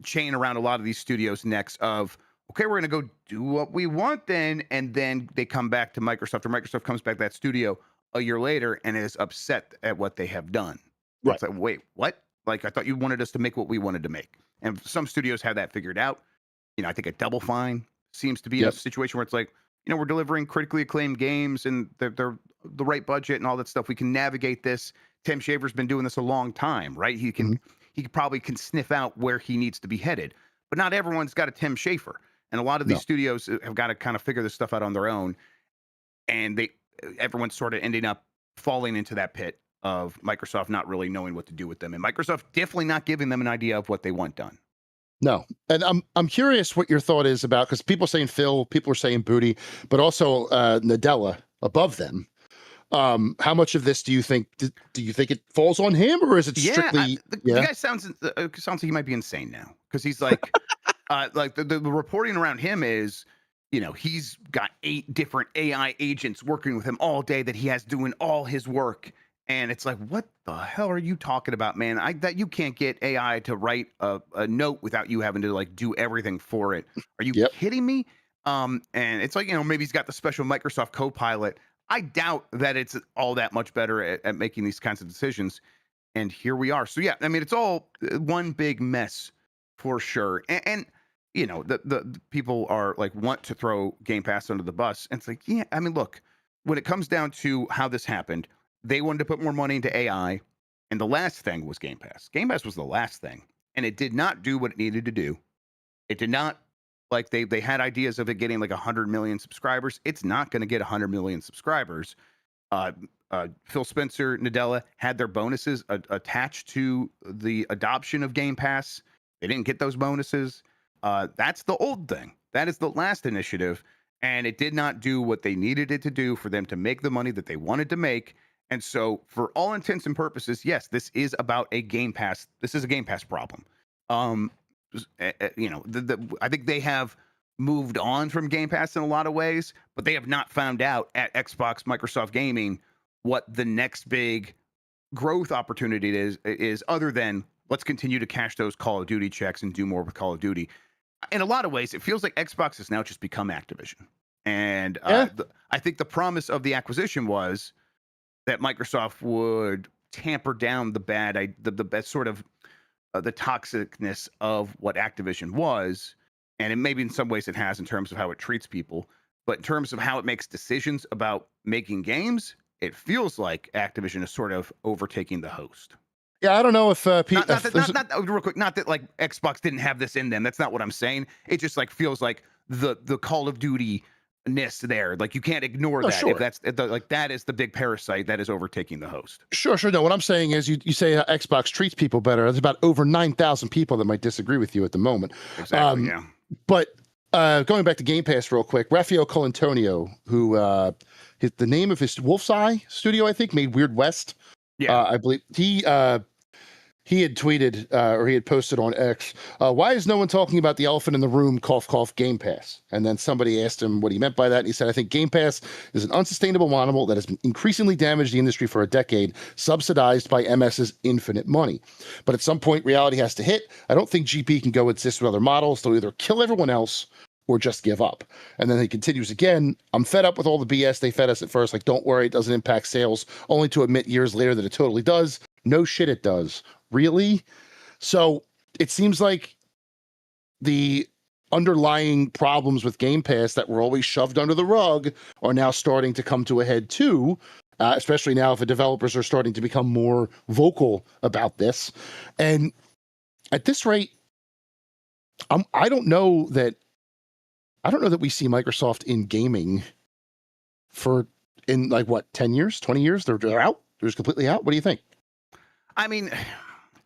chain around a lot of these studios' necks of, okay, we're going to go do what we want then, and then they come back to Microsoft, or Microsoft comes back to that studio a year later and is upset at what they have done. Right. It's like, wait, what? I thought you wanted us to make what we wanted to make. And some studios have that figured out. I think a Double Fine seems to be in a situation where it's like, we're delivering critically acclaimed games and they're the right budget and all that stuff. We can navigate this. Tim Schafer's been doing this a long time, right? He probably can sniff out where he needs to be headed. But not everyone's got a Tim Schafer. And a lot of these studios have got to kind of figure this stuff out on their own. And everyone's sort of ending up falling into that pit of Microsoft not really knowing what to do with them, and Microsoft definitely not giving them an idea of what they want done. No, and I'm curious what your thought is about, because people are saying Phil, people are saying Booty, but also Nadella above them. How much of this do you think it falls on him, or is it strictly? The guy sounds like he might be insane now, because he's like, the reporting around him is, he's got 8 different AI agents working with him all day that he has doing all his work. And it's like, what the hell are you talking about, man? That you can't get AI to write a note without you having to do everything for it. Are you kidding me? And it's like, maybe he's got the special Microsoft Copilot. I doubt that it's all that much better at making these kinds of decisions. And here we are. So yeah, it's all one big mess for sure. And the people are want to throw Game Pass under the bus. And it's like, yeah, look, when it comes down to how this happened, they wanted to put more money into AI, and the last thing was Game Pass. Game Pass was the last thing, and it did not do what it needed to do. It did not, they had ideas of it getting 100 million subscribers. It's not going to get 100 million subscribers. Phil Spencer, Nadella had their bonuses attached to the adoption of Game Pass. They didn't get those bonuses. That's the old thing. That is the last initiative. and it did not do what they needed it to do for them to make the money that they wanted to make. And so, for all intents and purposes, yes, this is about a Game Pass. This is a Game Pass problem. Um, I think they have moved on from Game Pass in a lot of ways, but they have not found out at Xbox, Microsoft Gaming, what the next big growth opportunity is other than let's continue to cash those Call of Duty checks and do more with Call of Duty. In a lot of ways, it feels like Xbox has now just become Activision. And Yeah. I think the promise of the acquisition was that Microsoft would tamper down the best sort of the toxicness of what Activision was, and it maybe in some ways it has in terms of how it treats people, but in terms of how it makes decisions about making games, it feels like Activision is sort of overtaking the host. Yeah, I don't know if Not real quick. Not that like Xbox didn't have this in them. That's not what I'm saying. It just like feels like the Call of Duty ness there. Like you can't ignore oh, that. If sure. that's like that is the big parasite that is overtaking the host. Sure, sure. No, what I'm saying is you say Xbox treats people better. There's about over 9,000 people that might disagree with you at the moment. Exactly. Yeah. But going back to Game Pass real quick, Rafael Colantonio, who the name of his Wolf's Eye studio, I think, made Weird West. Yeah. I believe he had tweeted or he had posted on X, why is no one talking about the elephant in the room, cough, cough, Game Pass? And then somebody asked him what he meant by that. And he said, I think Game Pass is an unsustainable model that has increasingly damaged the industry for a decade, subsidized by MS's infinite money. But at some point, reality has to hit. I don't think GP can go exist with other models. They'll either kill everyone else or just give up. And then he continues again, I'm fed up with all the BS they fed us at first. Like, don't worry, it doesn't impact sales, only to admit years later that it totally does. No shit, it does. Really? So it seems like the underlying problems with Game Pass that were always shoved under the rug are now starting to come to a head too, especially now if the developers are starting to become more vocal about this. And at this rate, I don't know that we see Microsoft in gaming in like what, 10 years, 20 years? They're out. They're just completely out. What do you think? I mean,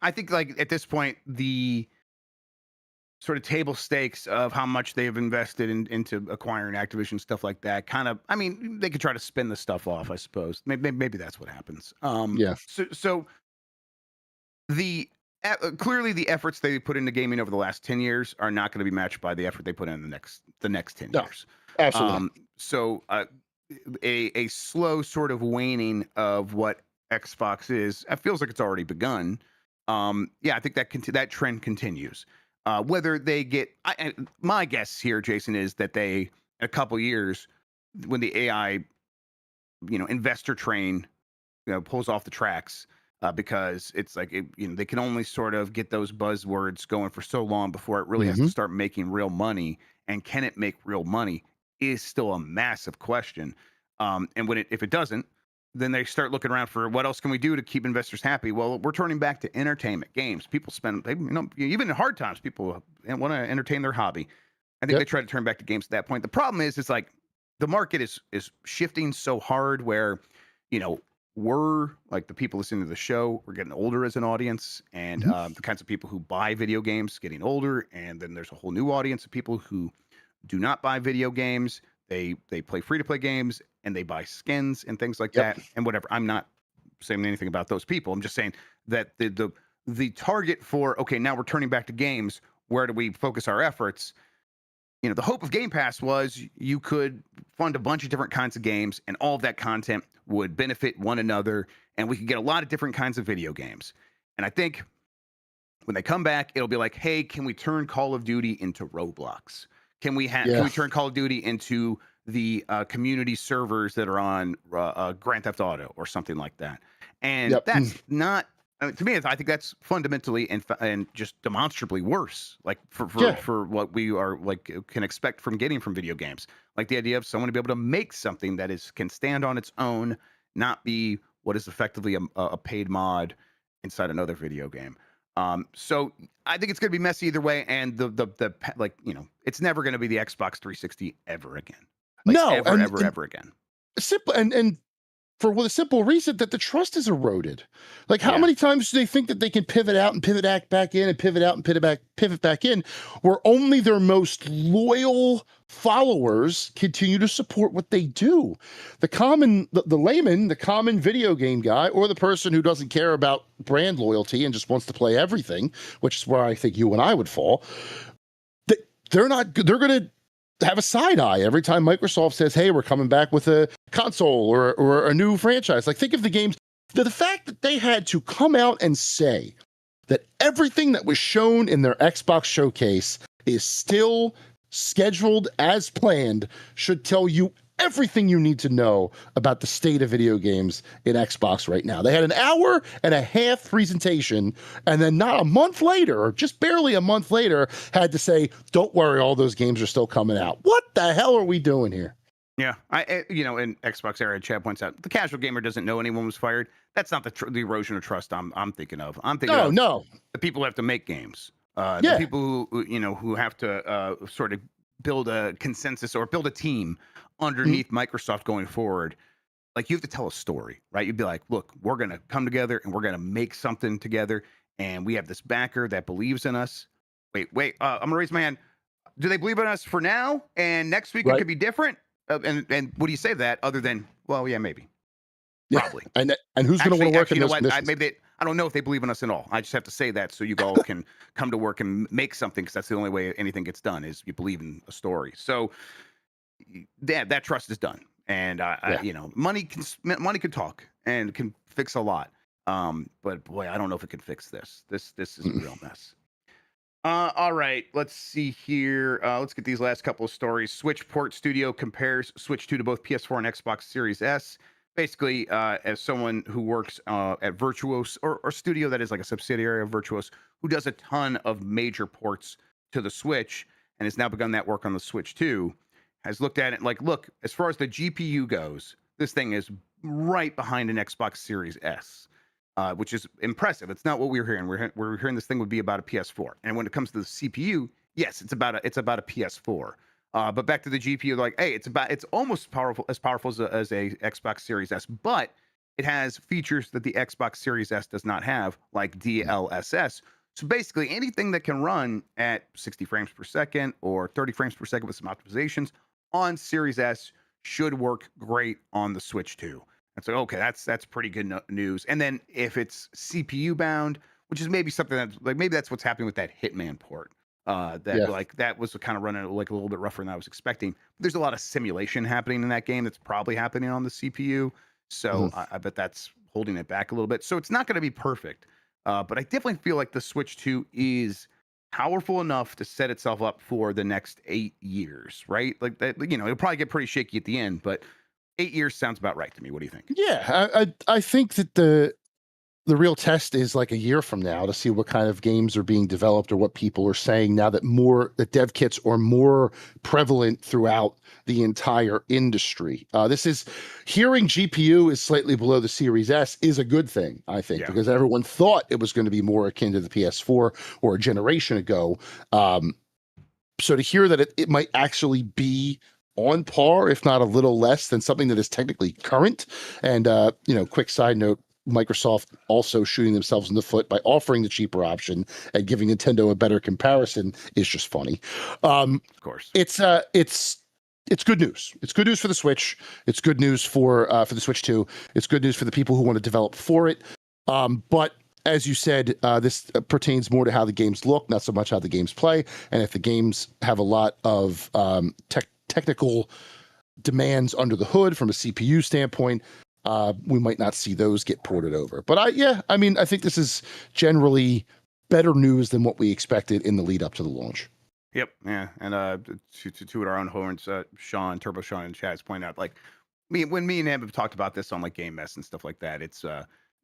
I think like at this point, the sort of table stakes of how much they've invested into acquiring Activision, stuff like that, kind of, I mean, they could try to spin the stuff off, I suppose. Maybe that's what happens. Yeah. So the clearly the efforts they put into gaming over the last 10 years are not going to be matched by the effort they put in the next 10 years. Absolutely. So a slow sort of waning of what Xbox is, it feels like it's already begun. Yeah, I think that trend continues. Whether they get, my guess here, Jason, is that they, in a couple years, when the AI, investor train, pulls off the tracks, because it's like they can only sort of get those buzzwords going for so long before it really has to start making real money. And can it make real money is still a massive question. And if it doesn't, then they start looking around for what else can we do to keep investors happy. Well, we're turning back to entertainment, games. People even in hard times, people want to entertain their hobby. I think they try to turn back to games at that point. The problem is, it's like the market is shifting so hard where, we're like the people listening to the show, we're getting older as an audience, and the kinds of people who buy video games getting older, and then there's a whole new audience of people who do not buy video games. They play free to play games and they buy skins and things like that and whatever. I'm not saying anything about those people. I'm just saying that the target for, okay, now we're turning back to games. Where do we focus our efforts? The hope of Game Pass was you could fund a bunch of different kinds of games and all of that content would benefit one another and we could get a lot of different kinds of video games. And I think when they come back, it'll be like, hey, can we turn Call of Duty into Roblox? Can we turn Call of Duty into the community servers that are on Grand Theft Auto or something like that? And that's not, to me, I think that's fundamentally and just demonstrably worse. Like for what we are like can expect from getting from video games. Like the idea of someone to be able to make something that can stand on its own, not be what is effectively a paid mod inside another video game. So I think it's going to be messy either way, and the it's never going to be the Xbox 360 ever again. Like, ever again. Simple and for the simple reason that the trust is eroded. Like, how Yeah. many times do they think that they can pivot out and pivot back in and pivot out and pivot back in, where only their most loyal followers continue to support what they do? The layman, the common video game guy, or the person who doesn't care about brand loyalty and just wants to play everything, which is where I think you and I would fall. They're going to have a side eye every time Microsoft says, hey, we're coming back with a console or a new franchise. Like, think of the games. The fact that they had to come out and say that everything that was shown in their Xbox showcase is still scheduled as planned should tell you everything you need to know about the state of video games in Xbox right now. They had an hour and a half presentation, and then not a month later, or just barely a month later, had to say, don't worry, all those games are still coming out. What the hell are we doing here? Yeah, in Xbox era, Chad points out the casual gamer doesn't know anyone was fired. That's not the erosion of trust I'm thinking of. I'm thinking of the people who have to make games. The people who have to sort of build a consensus or build a team underneath Microsoft going forward. Like, you have to tell a story, right? You'd be like, look, we're going to come together and we're going to make something together. And we have this backer that believes in us. Wait, I'm going to raise my hand. Do they believe in us for now? And next week it could be different? And what do you say to that other than, well, yeah, maybe. Probably. And who's going to want to work in those missions? I don't know if they believe in us at all. I just have to say that so you all can come to work and make something, because that's the only way anything gets done is you believe in a story. So that trust is done. And money can talk and can fix a lot. But boy, I don't know if it can fix this. This is a real mess. All right, let's see here. Let's get these last couple of stories. Switch Port Studio compares Switch 2 to both PS4 and Xbox Series S. Basically, as someone who works at Virtuos, or a studio that is like a subsidiary of Virtuos, who does a ton of major ports to the Switch and has now begun that work on the Switch 2, has looked at it like, look, as far as the GPU goes, this thing is right behind an Xbox Series S. Which is impressive. It's not what we were hearing. We're hearing this thing would be about a PS4. And when it comes to the CPU, yes, it's about a PS4. But back to the GPU, like, hey, it's almost as powerful as a Xbox Series S, but it has features that the Xbox Series S does not have, like DLSS. So basically, anything that can run at 60 frames per second or 30 frames per second with some optimizations on Series S should work great on the Switch 2. It's like, okay, that's pretty good news. And then if it's CPU bound, which is maybe something that, like, maybe that's what's happening with that Hitman port. That was kind of running like a little bit rougher than I was expecting. There's a lot of simulation happening in that game that's probably happening on the CPU. So I bet that's holding it back a little bit. So it's not going to be perfect. But I definitely feel like the Switch 2 is powerful enough to set itself up for the next 8 years, right? Like that, it'll probably get pretty shaky at the end, but 8 years sounds about right to me. What do you think? Yeah, I think that the real test is like a year from now to see what kind of games are being developed or what people are saying now that dev kits are more prevalent throughout the entire industry. This is hearing GPU is slightly below the Series S is a good thing, I think, because everyone thought it was going to be more akin to the PS4 or a generation ago. So to hear that it might actually be on par, if not a little less than something that is technically current. And, quick side note, Microsoft also shooting themselves in the foot by offering the cheaper option and giving Nintendo a better comparison is just funny. Of course. It's good news. It's good news for the Switch. It's good news for the Switch 2. It's good news for the people who want to develop for it. But as you said, this pertains more to how the games look, not so much how the games play. And if the games have a lot of technical demands under the hood from a CPU standpoint, we might not see those get ported over. But I think this is generally better news than what we expected in the lead up to the launch. Yep. Yeah. And to our own horns, Turbo Sean and Chaz point out, like, when me and him have talked about this on like Game Mess and stuff like that, it's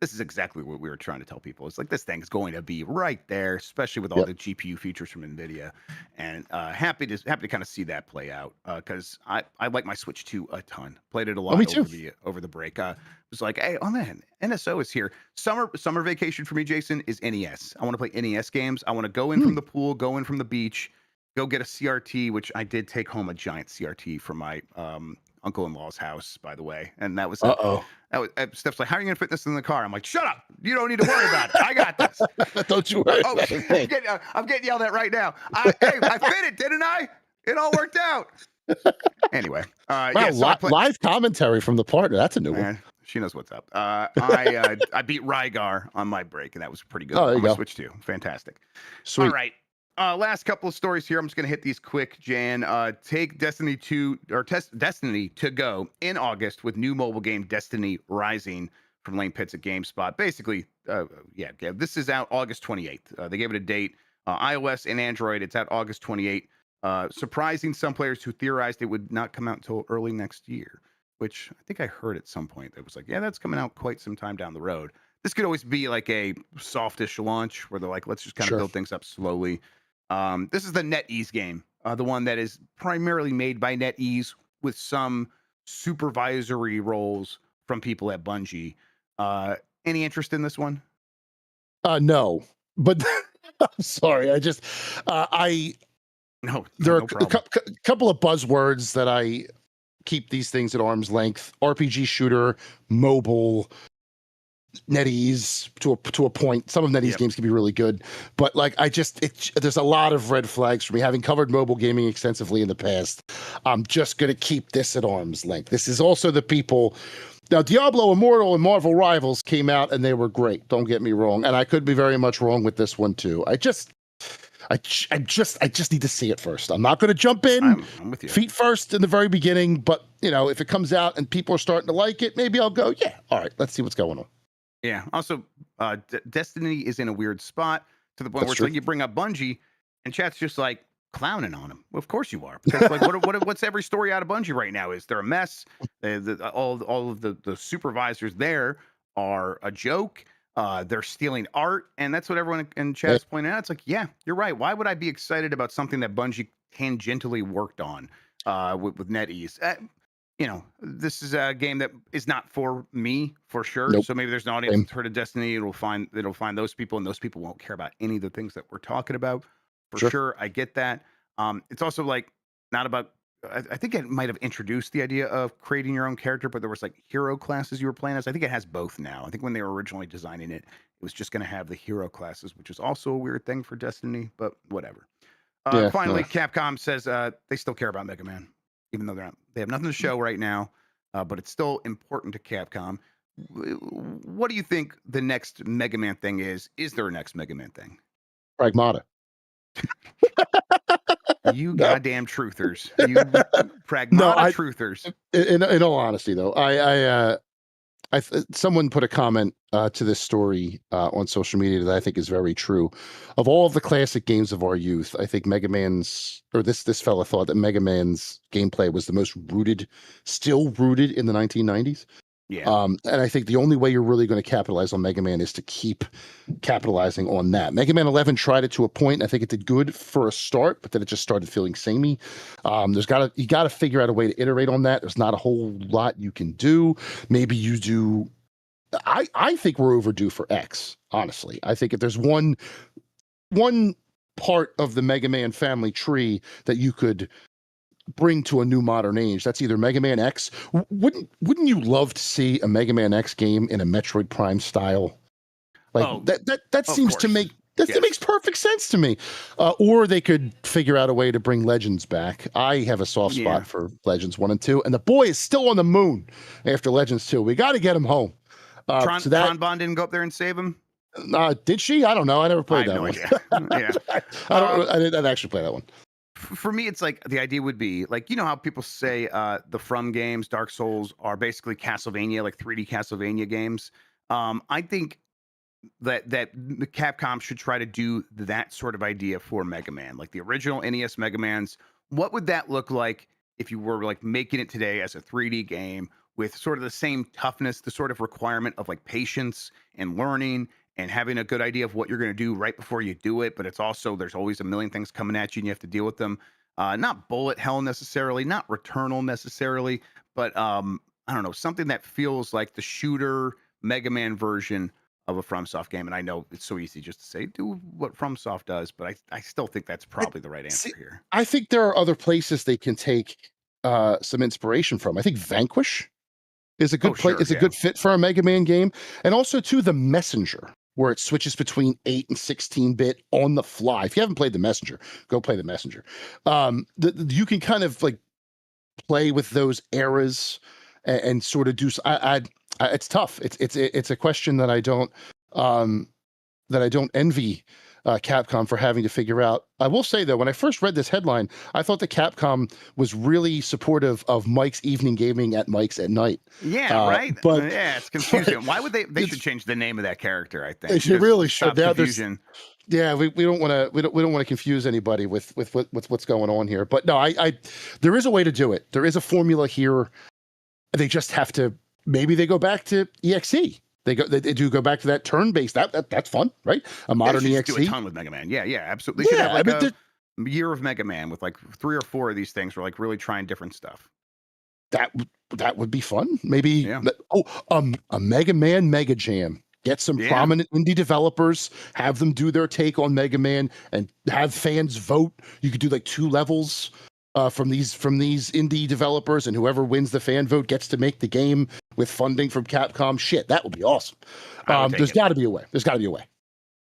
this is exactly what we were trying to tell people. It's like, this thing's going to be right there, especially with all the GPU features from NVIDIA. And happy to kind of see that play out, because I like my Switch 2 a ton. Played it a lot over the break. Was like, hey, oh man, NSO is here. Summer vacation for me, Jason, is NES. I want to play NES games. I want to go in from the pool, go in from the beach, go get a CRT, which I did take home a giant CRT for my uncle-in-law's house, by the way, and that was Uh-oh. Steph's like, "How are you gonna fit this in the car?" I'm like, "Shut up! You don't need to worry about it. I got this." Don't you worry Oh, about a thing. I'm getting yelled at right now. Hey, I fit it, didn't I? It all worked out. Anyway, Wow, yeah. So I play. live commentary from the partner. That's a new one. Man, she knows what's up. I beat Rygar on my break, and that was pretty good Oh, there on you my go. Switch too. Fantastic. Sweet. All right. Last couple of stories here. I'm just gonna hit these quick, Jan. Take Destiny 2 or test Destiny to go in August with new mobile game Destiny Rising from Lane Pitts at GameSpot. Basically, yeah, this is out August 28th. They gave it a date. iOS and Android. It's out August 28th. Surprising some players who theorized it would not come out until early next year, which I think I heard at some point. That was like, yeah, that's coming out quite some time down the road. This could always be like a softish launch where they're like, let's just kind of build things up slowly. This is the NetEase game, the one that is primarily made by NetEase with some supervisory roles from people at Bungie. Any interest in this one? No, but I'm sorry. I just, No, there are no a problem. couple of buzzwords that I keep these things at arm's length: RPG shooter, mobile, NetEase to a point. Some of NetEase games can be really good, but like there's a lot of red flags for me. Having covered mobile gaming extensively in the past, I'm just gonna keep this at arm's length. This is also the people. Now, Diablo Immortal and Marvel Rivals came out and they were great. Don't get me wrong, and I could be very much wrong with this one too. I just need to see it first. I'm not going to jump in I'm with you. feet first in the very beginning, but if it comes out and people are starting to like it, maybe I'll go, yeah, all right, let's see what's going on. Yeah. Also, Destiny is in a weird spot to the point where it's like you bring up Bungie, and chat's just like clowning on them. Well, of course you are, because like what's every story out of Bungie right now? Is they're a mess? All of the supervisors there are a joke. They're stealing art, and that's what everyone in chat is pointing out. It's like, yeah, you're right. Why would I be excited about something that Bungie tangentially worked on with NetEase? This is a game that is not for me for sure. Nope. So maybe there's an audience that's heard of Destiny. It'll find those people, and those people won't care about any of the things that we're talking about. For sure, I get that. It's also like not about. I think it might have introduced the idea of creating your own character, but there was like hero classes you were playing as. I think it has both now. I think when they were originally designing it, it was just going to have the hero classes, which is also a weird thing for Destiny, but whatever. Finally, Capcom says they still care about Mega Man, even though they have nothing to show right now, but it's still important to Capcom. What do you think the next Mega Man thing is? Is there a next Mega Man thing? Pragmata. You goddamn truthers. You Pragmata truthers. In all honesty, though, someone put a comment to this story on social media that I think is very true. Of all of the classic games of our youth, I think this fella thought that Mega Man's gameplay was the most still rooted in the 1990s. Yeah. And I think the only way you're really going to capitalize on Mega Man is to keep capitalizing on that. Mega Man 11 tried it to a point. I think it did good for a start, but then it just started feeling samey. You got to figure out a way to iterate on that. There's not a whole lot you can do. Maybe you do. I think we're overdue for X. Honestly, I think if there's one part of the Mega Man family tree that you could bring to a new modern age, that's either Mega Man X. Wouldn't you love to see a Mega Man X game in a Metroid Prime style? Like that seems to make that makes perfect sense to me. Or they could figure out a way to bring Legends back. I have a soft spot for Legends 1 and 2, and the boy is still on the moon after Legends 2. We got to get him home. Tron Bond didn't go up there and save him? Did she? I don't know. I never played that one. Yeah. I didn't actually play that one. For me, it's like the idea would be like, how people say the From games, Dark Souls, are basically Castlevania, like 3D Castlevania games. I think that the Capcom should try to do that sort of idea for Mega Man, like the original NES Mega Mans. What would that look like if you were like making it today as a 3D game with sort of the same toughness, the sort of requirement of like patience and learning and having a good idea of what you're going to do right before you do it. But it's also, there's always a million things coming at you and you have to deal with them. Not bullet hell necessarily, not Returnal necessarily, but I don't know, something that feels like the shooter Mega Man version of a FromSoft game. And I know it's so easy just to say, do what FromSoft does, but I still think that's probably the right answer here. I think there are other places they can take some inspiration from. I think Vanquish is a good Sure, It's a good fit for a Mega Man game, and also too The Messenger, where it switches between 8 and 16-bit on the fly. If you haven't played The Messenger, go play The Messenger. You can kind of like play with those eras and sort of do. It's tough. It's a question that I don't envy Capcom for having to figure out. I will say though, when I first read this headline, I thought that Capcom was really supportive of Mike's evening gaming at Mike's at night. Yeah, right. But yeah, it's confusing. Why would they? They should change the name of that character. I think they really should. Stop confusion. Yeah, we don't want to we don't want to confuse anybody with what's going on here. But no, I there is a way to do it. There is a formula here. They just have to. Maybe they go back to EXE. They do go back to that turn-based. That's fun, right? A modern EXE. Do a ton with Mega Man. Yeah, absolutely. They should have like a year of Mega Man with like 3 or 4 of these things. Where like really trying different stuff. That would be fun. Maybe a Mega Man Mega Jam. Get some prominent indie developers, have them do their take on Mega Man, and have fans vote. You could do like 2 levels from these indie developers, and whoever wins the fan vote gets to make the game with funding from Capcom. Shit, that would be awesome. There's got to be a way.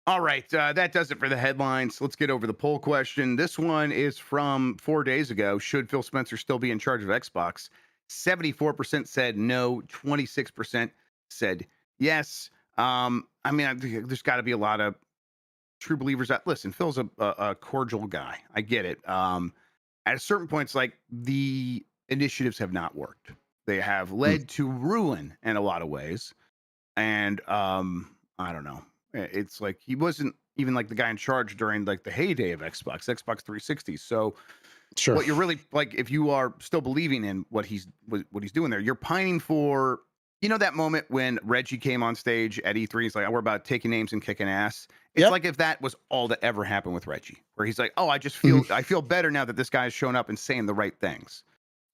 All right, that does it for the headlines. Let's get over the poll question. This one is from 4 days ago. Should Phil Spencer still be in charge of Xbox? 74% said no. 26% said yes. I mean, there's got to be a lot of true believers that listen. Phil's a cordial guy. I get it. At a certain point, it's like the initiatives have not worked. They have led to ruin in a lot of ways. And I don't know. It's like he wasn't even like the guy in charge during like the heyday of Xbox 360. So sure, what you're really like, if you are still believing in what he's doing there, you're pining for, that moment when Reggie came on stage at E3. He's like, we're about taking names and kicking ass. It's like if that was all that ever happened with Reggie, where he's like, oh, I just feel I feel better now that this guy's shown up and saying the right things.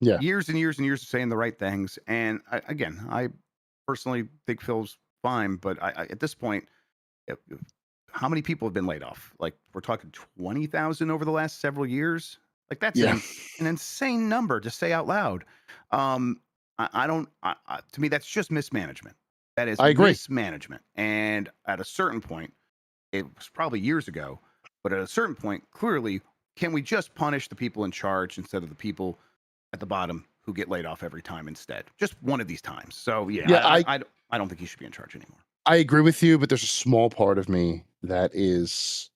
Yeah, years and years and years of saying the right things. And I personally think Phil's fine, but I at this point, how many people have been laid off? Like we're talking 20,000 over the last several years. Like that's an insane number to say out loud. I don't. To me, that's just mismanagement. That is mismanagement. And at a certain point, it was probably years ago, but at a certain point, clearly, can we just punish the people in charge instead of the people at the bottom who get laid off every time instead? Just one of these times. So I don't think he should be in charge anymore. I agree with you, but there's a small part of me that is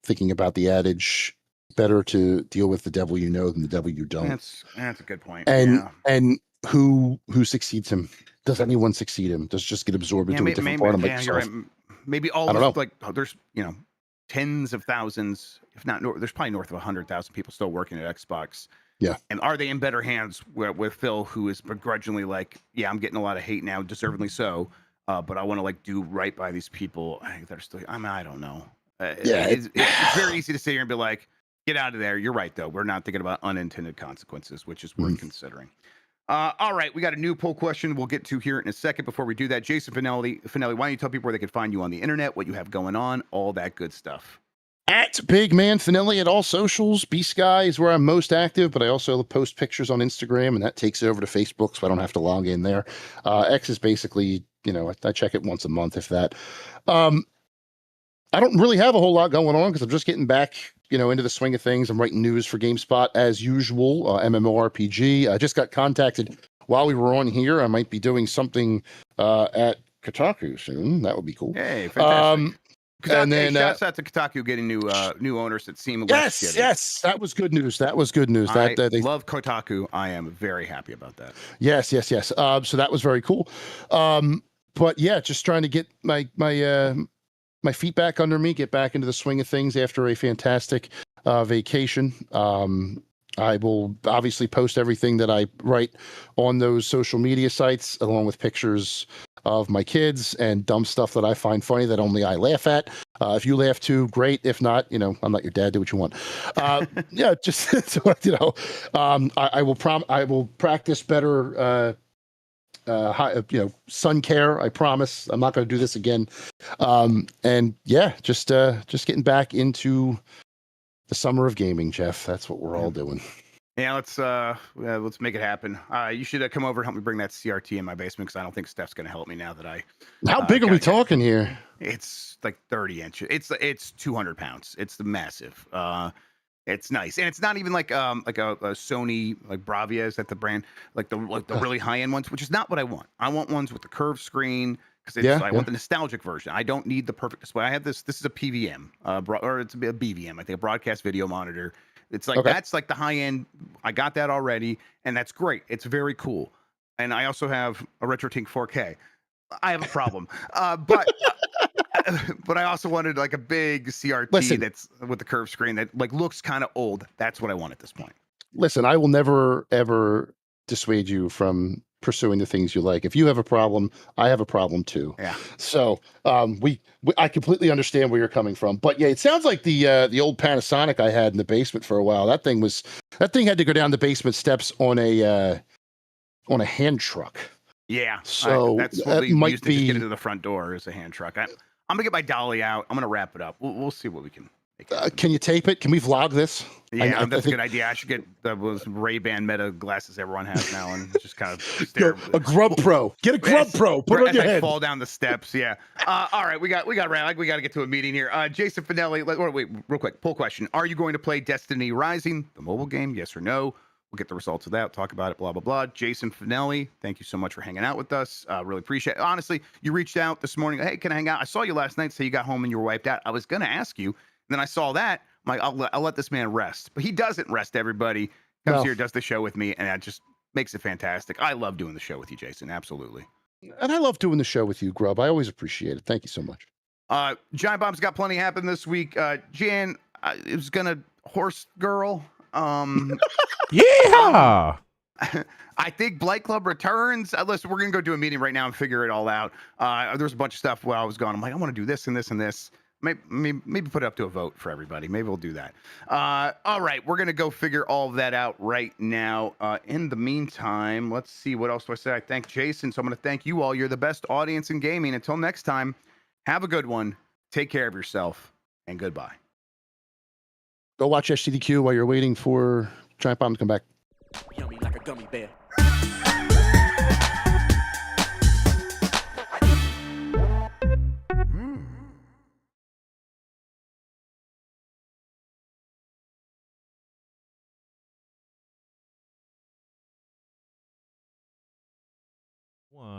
thinking about the adage, better to deal with the devil you know than the devil you don't. That's a good point. And who succeeds him? Does anyone succeed him? Does it just get absorbed into a different part of Microsoft? You're right. Maybe all of us, like there's tens of thousands, if not there's probably north of 100,000 people still working at Xbox. Yeah. And are they in better hands with Phil, who is begrudgingly like, yeah, I'm getting a lot of hate now, deservedly so, but I want to like do right by these people. They're still. I don't know. It's very easy to sit here and be like, get out of there. You're right though. We're not thinking about unintended consequences, which is worth considering. All right, we got a new poll question we'll get to here in a second. Before we do that, Jason Fanelli, why don't you tell people where they can find you on the internet, what you have going on, all that good stuff. At Big Man Fanelli at all socials. B-Sky is where I'm most active, but I also post pictures on Instagram, and that takes it over to Facebook, so I don't have to log in there. X is basically, I check it once a month, if that. I don't really have a whole lot going on because I'm just getting back, into the swing of things. I'm writing news for GameSpot as usual, MMORPG. I just got contacted while we were on here. I might be doing something at Kotaku soon. That would be cool. Hey, fantastic. And then shouts out to Kotaku getting new owners that seem less yes, that was good news. I love Kotaku. I am very happy about that. Yes. So that was very cool. But yeah, just trying to get my feet back under me, get back into the swing of things after a fantastic vacation. I will obviously post everything that I write on those social media sites, along with pictures of my kids and dumb stuff that I find funny that only I laugh at. If you laugh too, great. If not, I'm not your dad. Do what you want. Yeah, just I will practice better. Sun care. I promise. I'm not going to do this again. And yeah, just getting back into the summer of gaming, Jeff. That's what we're all doing. Yeah, let's make it happen. You should come over and help me bring that CRT in my basement because I don't think Steph's gonna help me now that I How big are we got talking here? it's like 30 inches. It's 200 pounds. It's the massive. It's nice, and it's not even like a Sony like Bravia, is that the brand? Like the really high end ones, which is not what I want. I want ones with the curved screen because I Yeah. want the nostalgic version. I don't need the perfect display. I have this. This is a PVM, or it's a BVM. I think a broadcast video monitor. It's like Okay. that's like the high end. I got that already, and that's great. It's very cool. And I also have a RetroTink 4K. I have a problem, but I also wanted like a big CRT Listen, that's with the curved screen that like looks kind of old. That's what I want at this point. listen. I will never ever dissuade you from pursuing the things you like. If you have a problem, I have a problem too. Yeah. So we I completely understand where you're coming from. But yeah, it sounds like the old Panasonic I had in the basement for a while. That thing had to go down the basement steps on a hand truck. Yeah, So that's what that we might used to just get be. into the front door as a hand truck. I'm gonna get my dolly out. I'm gonna wrap it up. We'll see what we can make happen. Can you tape it? Can we vlog this? Yeah, I that's a think good idea. I should get those Ray-Ban Meta glasses everyone has now and just kind of stare. a Grubb Pro. Get a Grubb Pro. Put it on As your I head. fall down the steps. Yeah. All right, we got we got to get to a meeting here. Jason Fanelli. Wait, real quick. Poll question: are you going to play Destiny Rising, the mobile game? Yes or no? We'll get the results of that. Talk about it. Blah blah blah. Jason Fanelli, thank you so much for hanging out with us. Really appreciate it. Honestly, you reached out this morning. Hey, can I hang out? I saw you last night. Say you got home and you were wiped out. I was gonna ask you. And then I saw that. I'm like, I'll let this man rest. But he doesn't rest, everybody. Comes No. here, does the show with me, and that just makes it fantastic. I love doing the show with you, Jason. Absolutely. And I love doing the show with you, Grubb. I always appreciate it. Thank you so much. Giant Bomb's got plenty happen this week. Jan is gonna horse girl. Yeah. I think Blight Club returns. Listen, we're gonna go do a meeting right now and figure it all out. There's a bunch of stuff while I was gone. I'm like, I want to do this and this and this. Maybe put it up to a vote for everybody. Maybe we'll do that. All right, we're gonna go figure all of that out right now. In the meantime, let's see what else do I say. I thank Jason, so I'm gonna thank you all. You're the best audience in gaming. Until next time, have a good one. Take care of yourself, and goodbye. Go watch STDQ while you're waiting for Giant Bomb to come back. Yummy like a gummy bear. One.